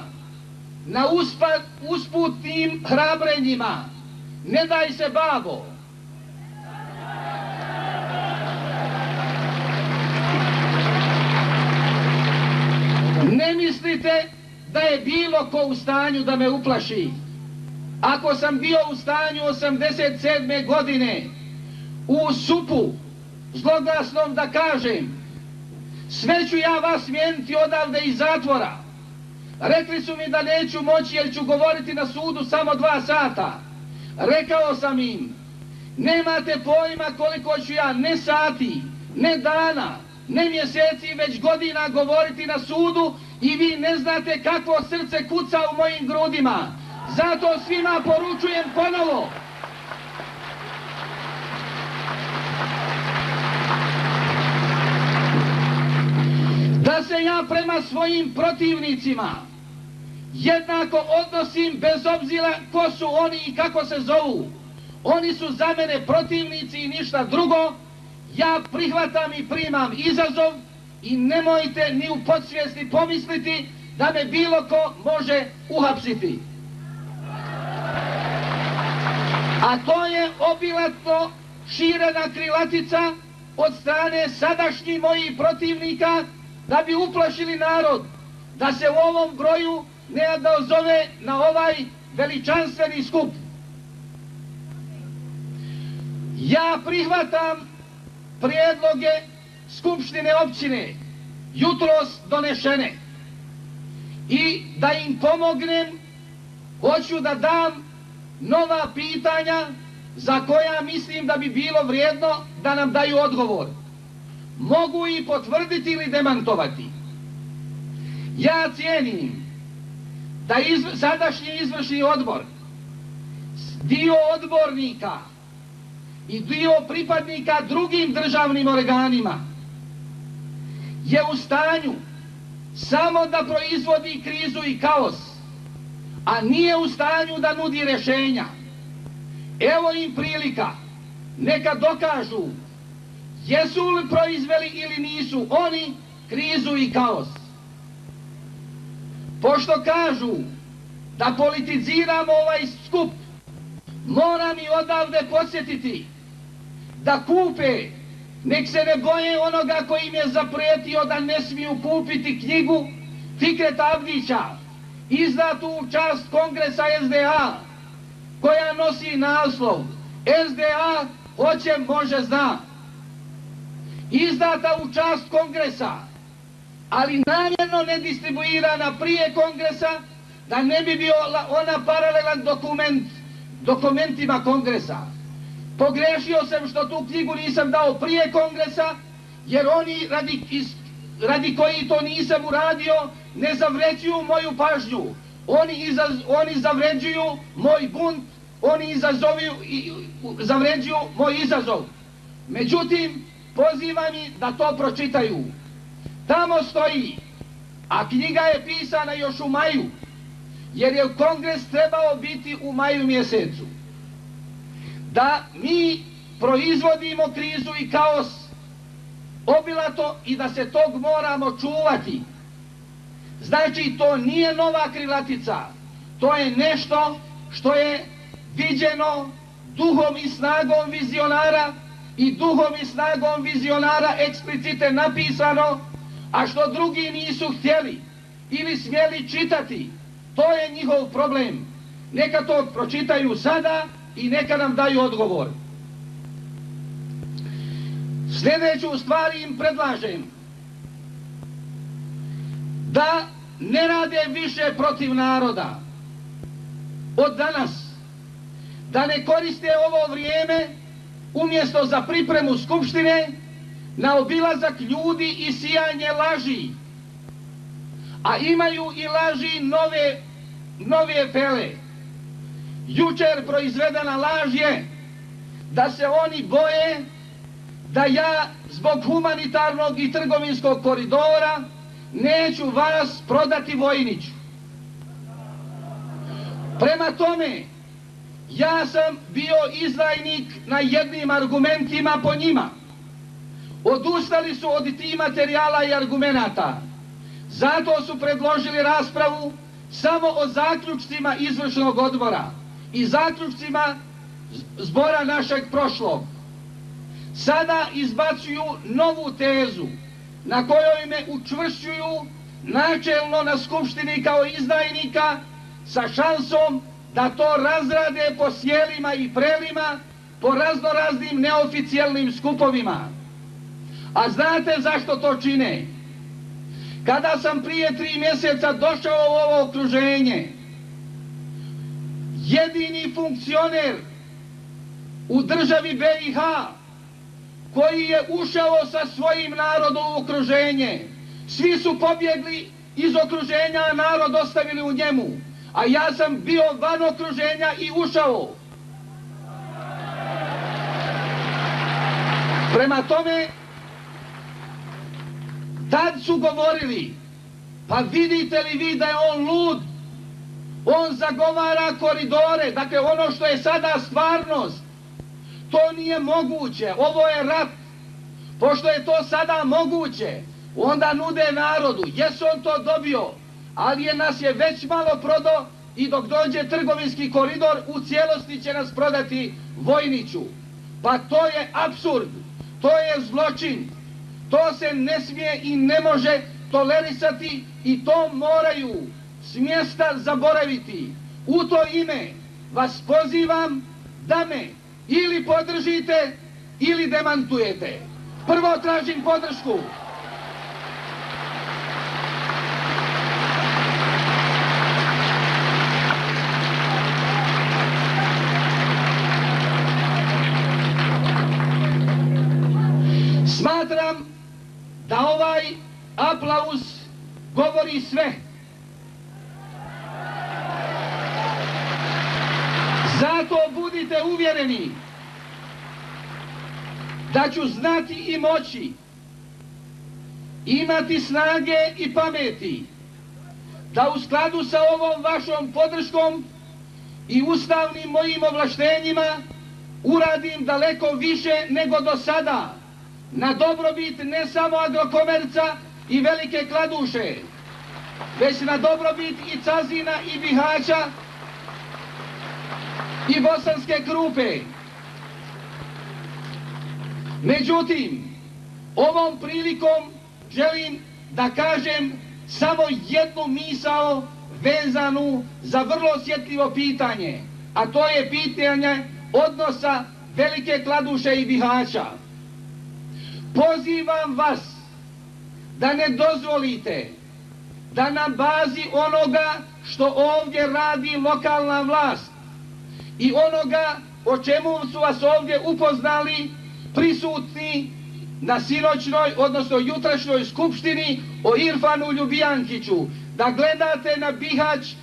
na usputnim hrabrenjima: ne daj se, babo. Ne mislite da je bilo ko u stanju da me uplaši. Ako sam bio u stanju 87. godine u SUP-u zloglasnom da kažem: sve ću ja vas smijeniti odavde iz zatvora. Rekli su mi da neću moći jer ću govoriti na sudu samo 2 sata. Rekao sam im: nemate pojma koliko ću ja ne sati, ne dana, ne mjeseci, već godina govoriti na sudu i vi ne znate kakvo srce kuca u mojim grudima. Zato svima poručujem ponovo: da se ja prema svojim protivnicima jednako odnosim bez obzira ko su oni i kako se zovu. Oni su za mene protivnici i ništa drugo. Ja prihvatam i primam izazov i nemojte ni u podsvijesti pomisliti da me bilo ko može uhapsiti. A to je obilatno širena krilatica od strane sadašnjih mojih protivnika da bi uplašili narod da se u ovom broju ne odazove na ovaj veličanstveni skup. Ja prihvatam prijedloge Skupštine općine jutros donešene i da im pomognem, hoću da dam nova pitanja za koja mislim da bi bilo vrijedno da nam daju odgovor. Mogu i potvrditi ili demantovati. Ja cijenim da sadašnji izvršni odbor, dio odbornika i dio pripadnika drugim državnim organima je u stanju samo da proizvodi krizu i kaos, a nije u stanju da nudi rješenja. Evo im prilika, neka dokažu jesu li proizveli ili nisu oni krizu i kaos. Pošto kažu da politiziramo ovaj skup, moram i odavde podsjetiti da kupe, nek se ne boje onoga koji im je zaprijetio da ne smiju kupiti knjigu Fikreta Abdića, izdatu u čast Kongresa SDA, koja nosi naslov SDA hoće, može, zna. Izdata u čast Kongresa, ali namjerno ne distribuirana prije Kongresa, da ne bi bio ona paralelan dokumentima Kongresa. Pogrešio sam što tu knjigu nisam dao prije Kongresa, jer oni radi koji to nisam uradio ne zavređuju moju pažnju. Oni zavređuju moj bunt, oni zavređuju moj izazov. Međutim, pozivam ih da to pročitaju. Tamo stoji, a knjiga je pisana još u maju, jer je Kongres trebao biti u maju mjesecu, da mi proizvodimo krizu i kaos obilato i da se tog moramo čuvati. Znači, to nije nova krilatica, to je nešto što je viđeno duhom i snagom vizionara i duhom i snagom vizionara eksplicite napisano, a što drugi nisu htjeli ili smjeli čitati, to je njihov problem. Neka to pročitaju sada i neka nam daju odgovor. Sljedeću stvar im predlažem. da ne rade više protiv naroda. Od danas, da ne koriste ovo vrijeme umjesto za pripremu skupštine na obilazak ljudi i sijanje laži. A imaju i laži nove fele. Jučer proizvedena laž je da se oni boje da ja zbog humanitarnog i trgovinskog koridora neću vas prodati Vojniću. Prema tome, ja sam bio izdajnik na jednim argumentima po njima. Odustali su od tih materijala i argumenata. Zato su predložili raspravu samo o zaključcima izvršnog odbora i zaključcima zbora našeg prošlog. Sada izbacuju novu tezu na kojoj me učvršćuju načelno na skupštini kao izdajnika sa šansom da to razrade po sjelima i prelima, po raznoraznim neoficijelnim skupovima. A znate zašto to čine? Kada sam prije 3 mjeseca došao u ovo okruženje, jedini funkcioner u državi BiH koji je ušao sa svojim narodom u okruženje, svi su pobjegli iz okruženja, a narod ostavili u njemu. A ja sam bio van okruženja i ušao. Prema tome, tad su govorili, pa vidite li vi da je on lud? On zagovara koridore, dakle ono što je sada stvarnost. To nije moguće, ovo je rat. Pošto je to sada moguće, onda nude narodu. Jesu on to dobio, ali nas je već malo prodao i dok dođe trgovinski koridor u cijelosti će nas prodati Vojniću. Pa to je apsurd, to je zločin, to se ne smije i ne može tolerisati i to moraju s mjesta zaboraviti. U to ime vas pozivam da me ili podržite ili demantujete. Prvo tražim podršku. Smatram da ovaj aplauz govori sve. Zato budite uvjereni da ću znati i moći, imati snage i pameti, da u skladu sa ovom vašom podrškom i ustavnim mojim ovlaštenjima uradim daleko više nego do sada, na dobrobit ne samo Agrokomerca i Velike Kladuše, već na dobrobit i Cazina i Bihaća i Bosanske Krupe. Međutim, ovom prilikom želim da kažem samo jednu misao vezanu za vrlo osjetljivo pitanje, a to je pitanje odnosa Velike Kladuše i Bihaća. Pozivam vas da ne dozvolite da na bazi onoga što ovdje radi lokalna vlast i onoga o čemu su vas ovdje upoznali prisutni na sinoćnoj, odnosno jutrašnjoj skupštini o Irfanu Ljubijankiću, da gledate na Bihać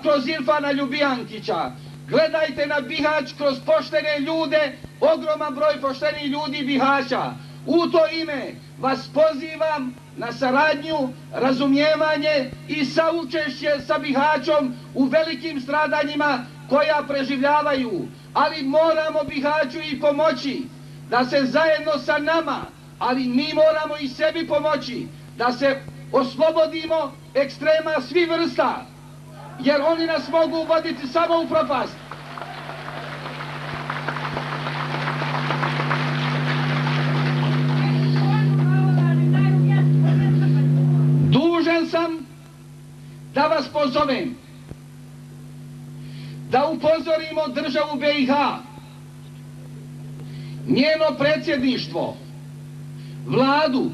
kroz Irfana Ljubijankića, gledajte na Bihać kroz poštene ljude, ogroman broj poštenih ljudi Bihaća. U to ime vas pozivam na saradnju, razumijevanje i saučešće sa Bihaćom u velikim stradanjima koja preživljavaju. Ali moramo Bihaću i pomoći da se zajedno sa nama, ali mi moramo i sebi pomoći, da se oslobodimo ekstrema svih vrsta, jer oni nas mogu voditi samo u propast. Dužan sam da vas pozovem, da upozorimo državu BiH, njeno predsjedništvo, vladu,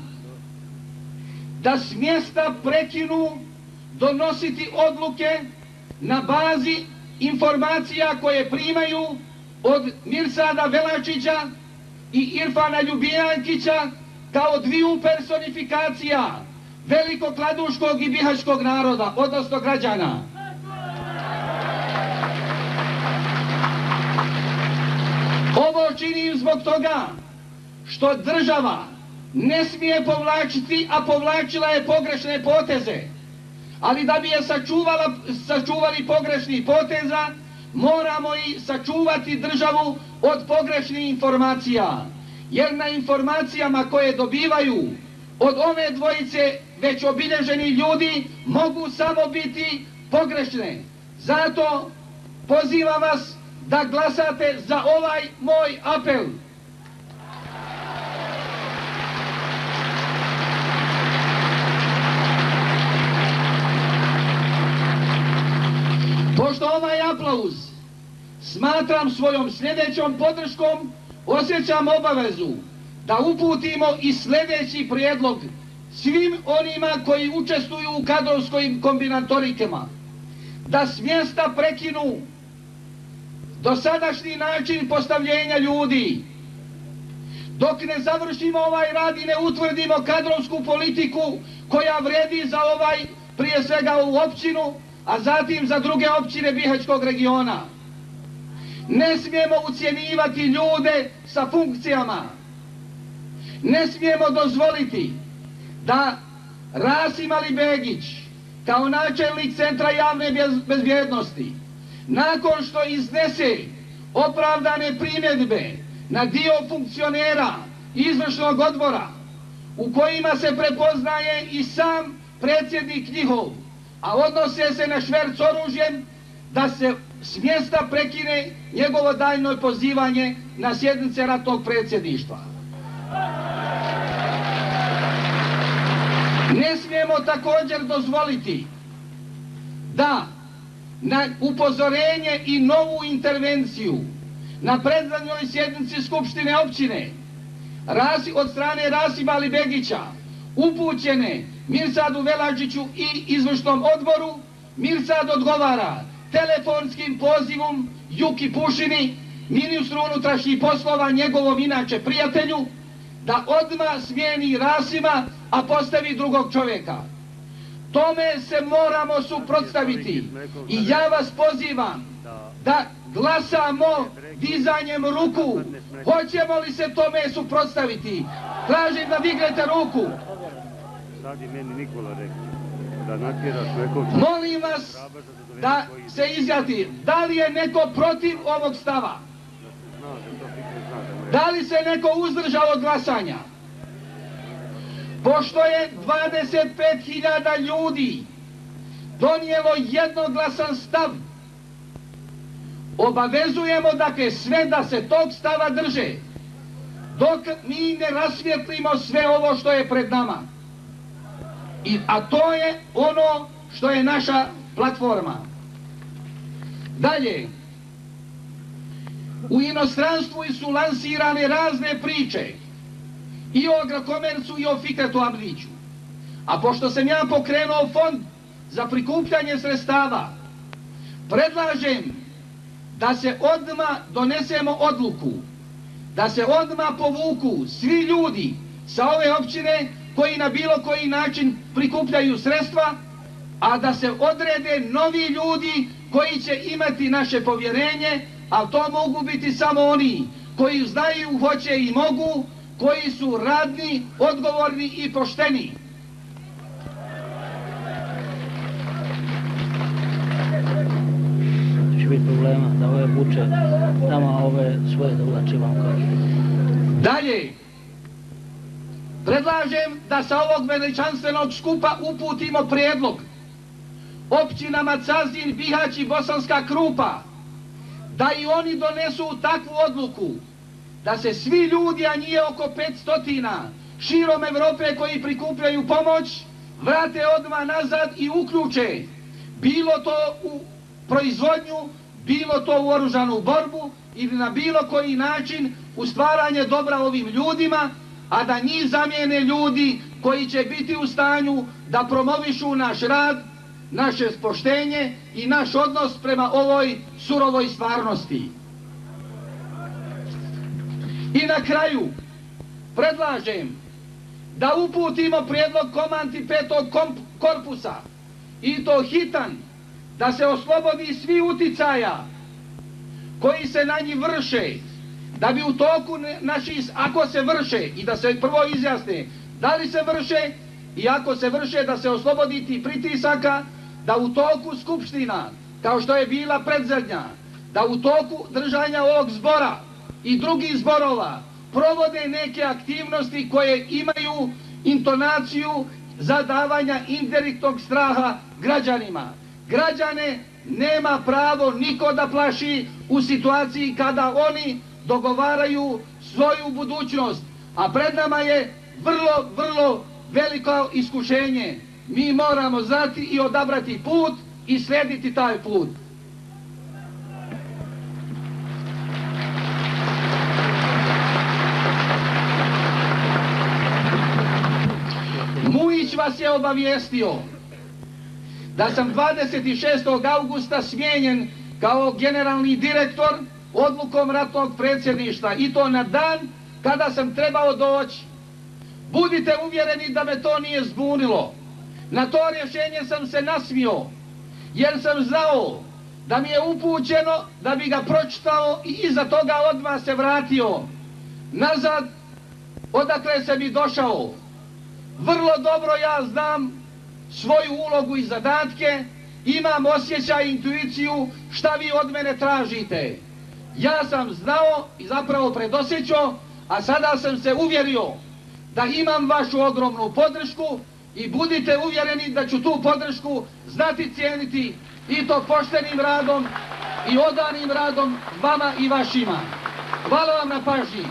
da s mjesta prekinu donositi odluke na bazi informacija koje primaju od Mirsada Velačića i Irfana Ljubijankića kao dviju personifikacija velikog kladuškog i bihaćkog naroda, odnosno građana. Ovo činim zbog toga što država ne smije povlačiti, a povlačila je pogrešne poteze. Ali da bi je sačuvali pogrešnih poteza, moramo i sačuvati državu od pogrešnih informacija. Jer na informacijama koje dobivaju od ove dvojice već obilježeni ljudi mogu samo biti pogrešne. Zato pozivam vas da glasate za ovaj moj apel. Pošto ovaj aplauz smatram svojom sljedećom podrškom, osjećam obavezu da uputimo i sljedeći prijedlog svim onima koji učestvuju u kadrovskim kombinatorikama, da s mjesta prekinu dosadašnji način postavljenja ljudi, dok ne završimo ovaj rad i ne utvrdimo kadrovsku politiku koja vredi za ovaj, prije svega ovu općinu, a zatim za druge općine Bihaćkog regiona. Ne smijemo ucjenjivati ljude sa funkcijama. Ne smijemo dozvoliti da Rasim Alibegić, kao načelnik Centra javne bezbjednosti, nakon što iznese opravdane primjedbe na dio funkcionera izvršnog odbora, u kojima se prepoznaje i sam predsjednik njihov, a odnose se na šverc oružjem, da se s mjesta prekine njegovo daljno pozivanje na sjednice ratnog predsjedništva. Ne smijemo također dozvoliti da na upozorenje i novu intervenciju na predzadnjoj sjednici Skupštine općine od strane Rasima Alibegića upućene Mirsadu Velačiću i izvršnom odboru, Mirsad odgovara telefonskim pozivom Juki Pušini, ministru unutrašnjih poslova, njegovom inače prijatelju, da odmah smijeni Rasima, a postavi drugog čovjeka. Tome se moramo suprotstaviti i ja vas pozivam da glasamo dizanjem ruku. Hoćemo li se tome suprotstaviti? Tražim da dignete ruku. Sad je meni Nikola rekao da natjeraš nekog... Molim vas da se izjasni, da li je neko protiv ovog stava? Da li se neko uzdržao od glasanja? Pošto je 25.000 ljudi donijelo jednoglasan stav, obavezujemo dakle sve da se tog stava drže, dok mi ne rasvijetlimo sve ovo što je pred nama. A to je ono što je naša platforma. Dalje, u inostranstvu su lansirane razne priče i o Agrokomercu i o Fikretu Abdiću. A pošto sam ja pokrenuo fond za prikupljanje sredstava, predlažem da se odmah donesemo odluku, da se odmah povuku svi ljudi sa ove općine koji na bilo koji način prikupljaju sredstva, a da se odrede novi ljudi koji će imati naše povjerenje, a to mogu biti samo oni koji znaju, hoće i mogu, koji su radni, odgovorni i pošteni. Će biti problema da ove buče nama ove svoje da ulačivamo kao. Dalje, predlažem da sa ovog veličanstvenog skupa uputimo prijedlog općinama Cazin, Bihać i Bosanska Krupa, da i oni donesu takvu odluku, da se svi ljudi, a nije oko 500 širom Evrope koji prikupljaju pomoć, vrate odmah nazad i uključe, bilo to u proizvodnju, bilo to u oružanu borbu ili na bilo koji način u stvaranje dobra ovim ljudima, a da njih zamijene ljudi koji će biti u stanju da promovišu naš rad, naše poštenje i naš odnos prema ovoj surovoj stvarnosti. I na kraju predlažem da uputimo prijedlog komandi 5. korpusa, i to hitan, da se oslobodi svi uticaja koji se na njih vrše, da bi u toku ako se vrše, i da se prvo izjasne da li se vrše, i ako se vrše da se oslobodi tih pritisaka, da u toku skupština, kao što je bila predzadnja, da u toku držanja ovog zbora i drugih zborova provode neke aktivnosti koje imaju intonaciju zadavanja indirektnog straha građanima. Građane nema pravo niko da plaši u situaciji kada oni dogovaraju svoju budućnost, a pred nama je vrlo veliko iskušenje. Mi moramo znati i odabrati put i slijediti taj put. Mujić vas je obavijestio da sam 26. augusta smijenjen kao generalni direktor odlukom ratnog predsjedništva, i to na dan kada sam trebao doći. Budite uvjereni da me to nije zbunilo. Na to rješenje sam se nasmio, jer sam znao da mi je upućeno da bi ga pročitao i iza toga odmah se vratio nazad odakle sam i došao. Vrlo dobro ja znam svoju ulogu i zadatke, imam osjećaj i intuiciju šta vi od mene tražite. Ja sam znao i zapravo predosjećao, a sada sam se uvjerio da imam vašu ogromnu podršku i budite uvjereni da ću tu podršku znati cijeniti, i to poštenim radom i odanim radom vama i vašima. Hvala vam na pažnji.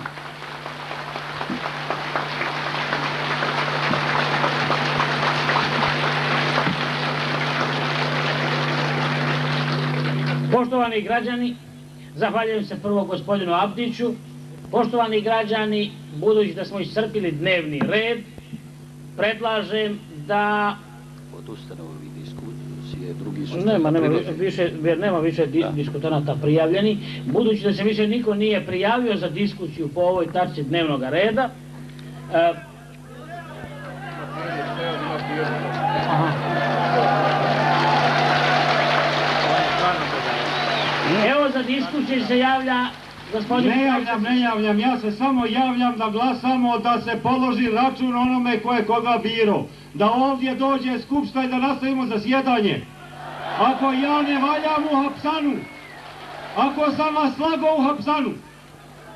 Poštovani građani, zahvaljujem se prvo gospodinu Abdiću. Poštovani građani, budući da smo iscrpili dnevni red, predlažem da... Odustane ovi diskusije, drugi su... Nema više diskutanata prijavljeni. Budući da se više niko nije prijavio za diskusiju po ovoj tačci dnevnog reda, evo za diskusiju se javlja gospodin... Ne javljam, ja se samo javljam da glasamo da se položi račun onome ko je koga birao. Da ovdje dođe skupština i da nastavimo zasjedanje. Ako ja ne valjam u hapsanu, ako sam vas slagao u hapsanu,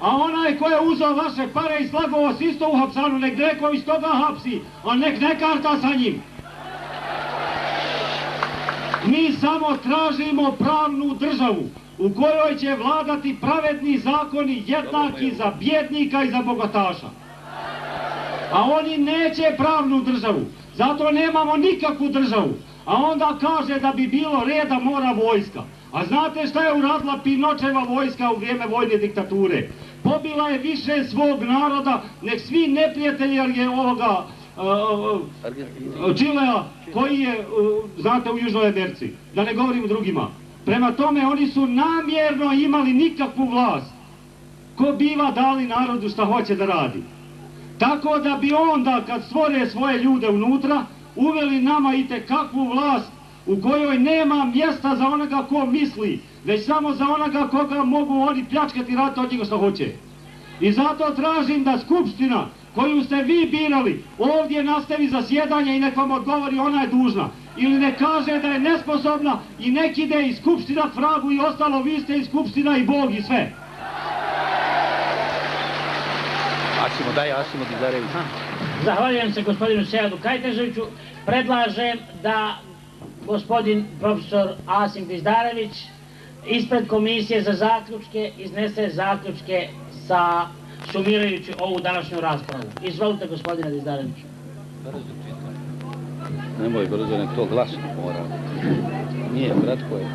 a onaj ko je uzeo vaše pare i slagao vas isto u hapsanu, nek neko iz toga hapsi, a nek ne karta sa njim. Mi samo tražimo pravnu državu u kojoj će vladati pravedni zakoni jednaki za bjednika i za bogataša. A oni neće pravnu državu, zato nemamo nikakvu državu. A onda kaže da bi bilo reda mora vojska. A znate šta je uradila Pinočeva vojska u vrijeme vojne diktature? Pobila je više svog naroda nek svi neprijatelji ovoga Čilea koji je, znate, u Južnoj Americi, da ne govorim drugima. Prema tome oni su namjerno imali nikakvu vlast. Ko biva dali narodu šta hoće da radi. Tako da bi onda kad stvore svoje ljude unutra uveli nama itekakvu vlast u kojoj nema mjesta za onoga ko misli, već samo za onoga koga mogu oni pljačkati rad od njega što hoće. I zato tražim da skupština koju ste vi birali ovdje nastavi zasjedanje i nek vam odgovori ona je dužna. Ili ne kaže da je nesposobna i nek ide i skupština fragu i ostalo, vi ste i skupština i Bog i sve. Asimo Dizarević. Zahvaljujem se gospodinu Sejadu Kajteževiću. Predlažem da gospodin profesor Asim Dizdarević ispred komisije za zaključke iznese zaključke sumirajući ovu današnju raspravu. Izvolite gospodine Dizdareviću. Nemoj brzo, nek to glasno mora. Nije, kratko je.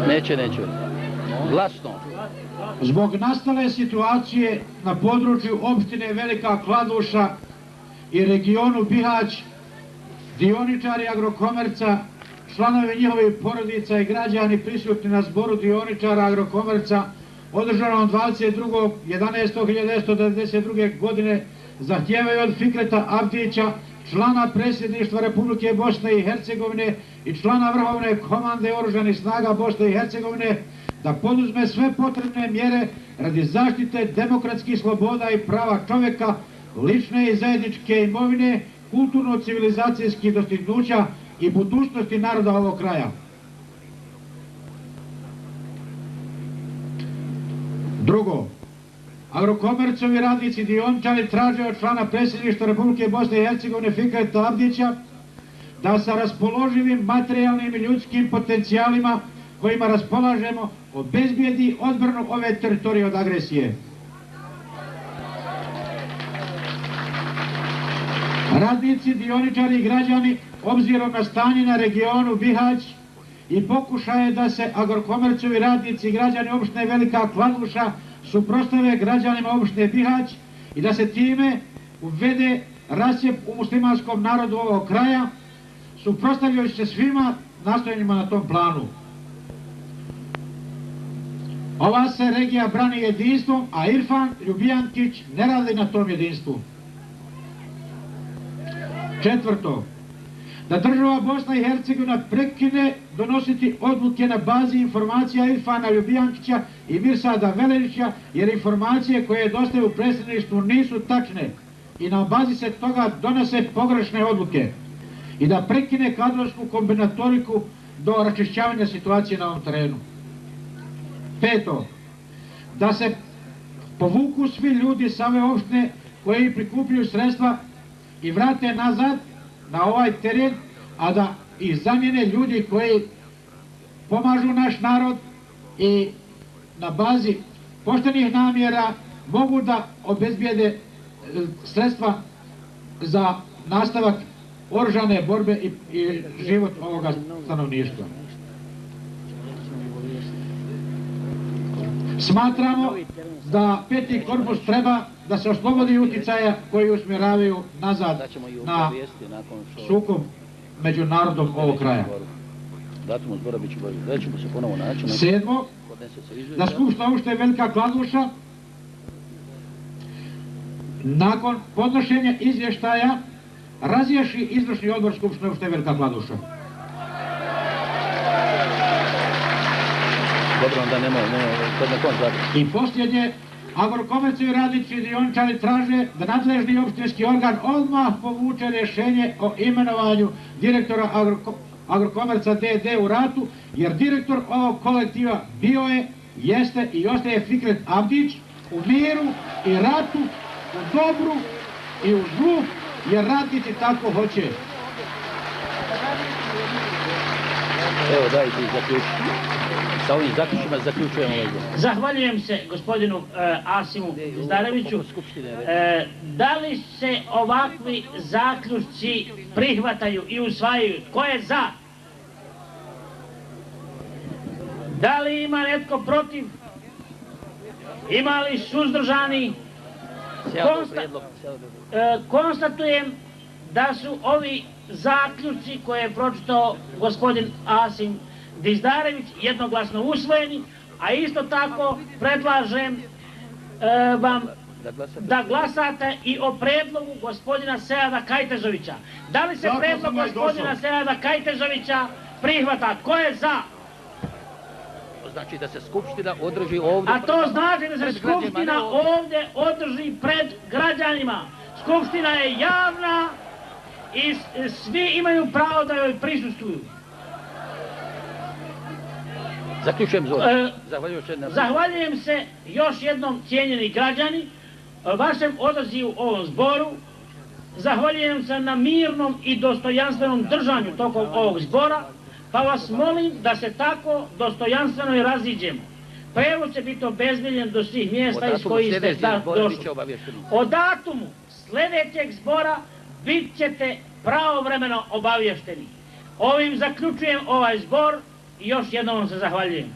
Neće. Glasno. Zbog nastale situacije na području opštine Velika Kladuša i regionu Bihać, dioničari Agrokomerca, članovi njihovih porodica i građani prisutni na zboru dioničara Agrokomerca održanom 22.11.1992. godine zahtijevaju od Fikreta Avdića, člana predsjedništva Republike Bosne i Hercegovine i člana Vrhovne komande Oružanih snaga Bosne i Hercegovine da poduzme sve potrebne mjere radi zaštite demokratskih sloboda i prava čovjeka, lične i zajedničke imovine, kulturno-civilizacijskih dostignuća i budućnosti naroda ovog kraja. Drugo, Agrokomercovi radnici dioničari traže od člana predsjedništva Republike Bosne i Hercegovine Fikreta Avdića da sa raspoloživim materijalnim i ljudskim potencijalima kojima raspolažemo obezbijedi odbranu ove teritorije od agresije. Radnici, dioničari i građani, obzirom na stanje na regionu Bihać i pokušaje da se Agrokomercovi radnici i građani opštine Velika Kladuša suprotstave građanima opštine Bihać i da se time uvede rascjep u muslimanskom narodu ovog kraja, suprotstavljajući se svima nastojanjima na tom planu. Ova se regija brani jedinstvom, a Irfan Ljubijankić ne radi na tom jedinstvu. Četvrto, da država Bosna i Hercegovina prekine donositi odluke na bazi informacija Irfana Ljubijankića i Mirsada Velenića, jer informacije koje dostaju u predsjedništvu nisu tačne i na bazi se toga donose pogrešne odluke i da prekine kadrovsku kombinatoriku do raščišćavanja situacije na ovom terenu. Peto, da se povuku svi ljudi sa ove opštine koji prikupljaju sredstva i vrate nazad na ovaj teren, a da ih zamijene ljudi koji pomažu naš narod i na bazi poštenih namjera mogu da obezbijede sredstva za nastavak oružane borbe i život ovoga stanovništva. Smatramo da peti korpus treba da se oslobodi uticaja koji usmjeravaju nazad na sukob među narodom ovog kraja. Sedmo, da Skupština opštine Velika Kladuša nakon podnošenja izvještaja razriješi izvršni odbor Skupštine opštine Velika Kladuša. Dobro, onda nemoj, I posljednje, Agrokomercovi radnici i dioničari traže da nadležni opštinski organ odmah povuče rješenje o imenovanju direktora Agrokomerca DD u Ratu, jer direktor ovog kolektiva bio je, jeste i ostaje Fikret Avdić u miru i ratu, u dobru i u zlu, jer radnici tako hoće. Evo, daj ti zaključi. Sa ovim zaključima zaključujemo ovaj dom. Zahvaljujem se gospodinu Asimu Zdareviću. Da li se ovakvi zaključci prihvataju i usvajaju? Ko je za? Da li ima netko protiv? Ima li suzdržani? Konstatujem da su ovi zaključci koje je pročitao gospodin Asim Dizdarević jednoglasno usvojeni, a isto tako predlažem vam da glasate i o predlogu gospodina Seada Kajtezovića. Da li se predlog gospodina Seada Kajtezovića prihvata? Ko je za? Znači da se Skupština održi ovdje... A to znači da se Skupština ovdje održi pred građanima. Skupština je javna i svi imaju pravo da joj prisustvuju. Zahvaljujem se još jednom, cijenjeni građani, vašem odazivu ovom zboru. Zahvaljujem se na mirnom i dostojanstvenom držanju tokom ovog zbora, pa vas molim da se tako dostojanstveno i raziđemo. Prevoz će biti obezbiljeno do svih mjesta iz kojih ste došli. O datumu sljedećeg zbora bit ćete pravovremeno obavješteni. Ovim zaključujem ovaj zbor i još jednom vam se zahvaljujem.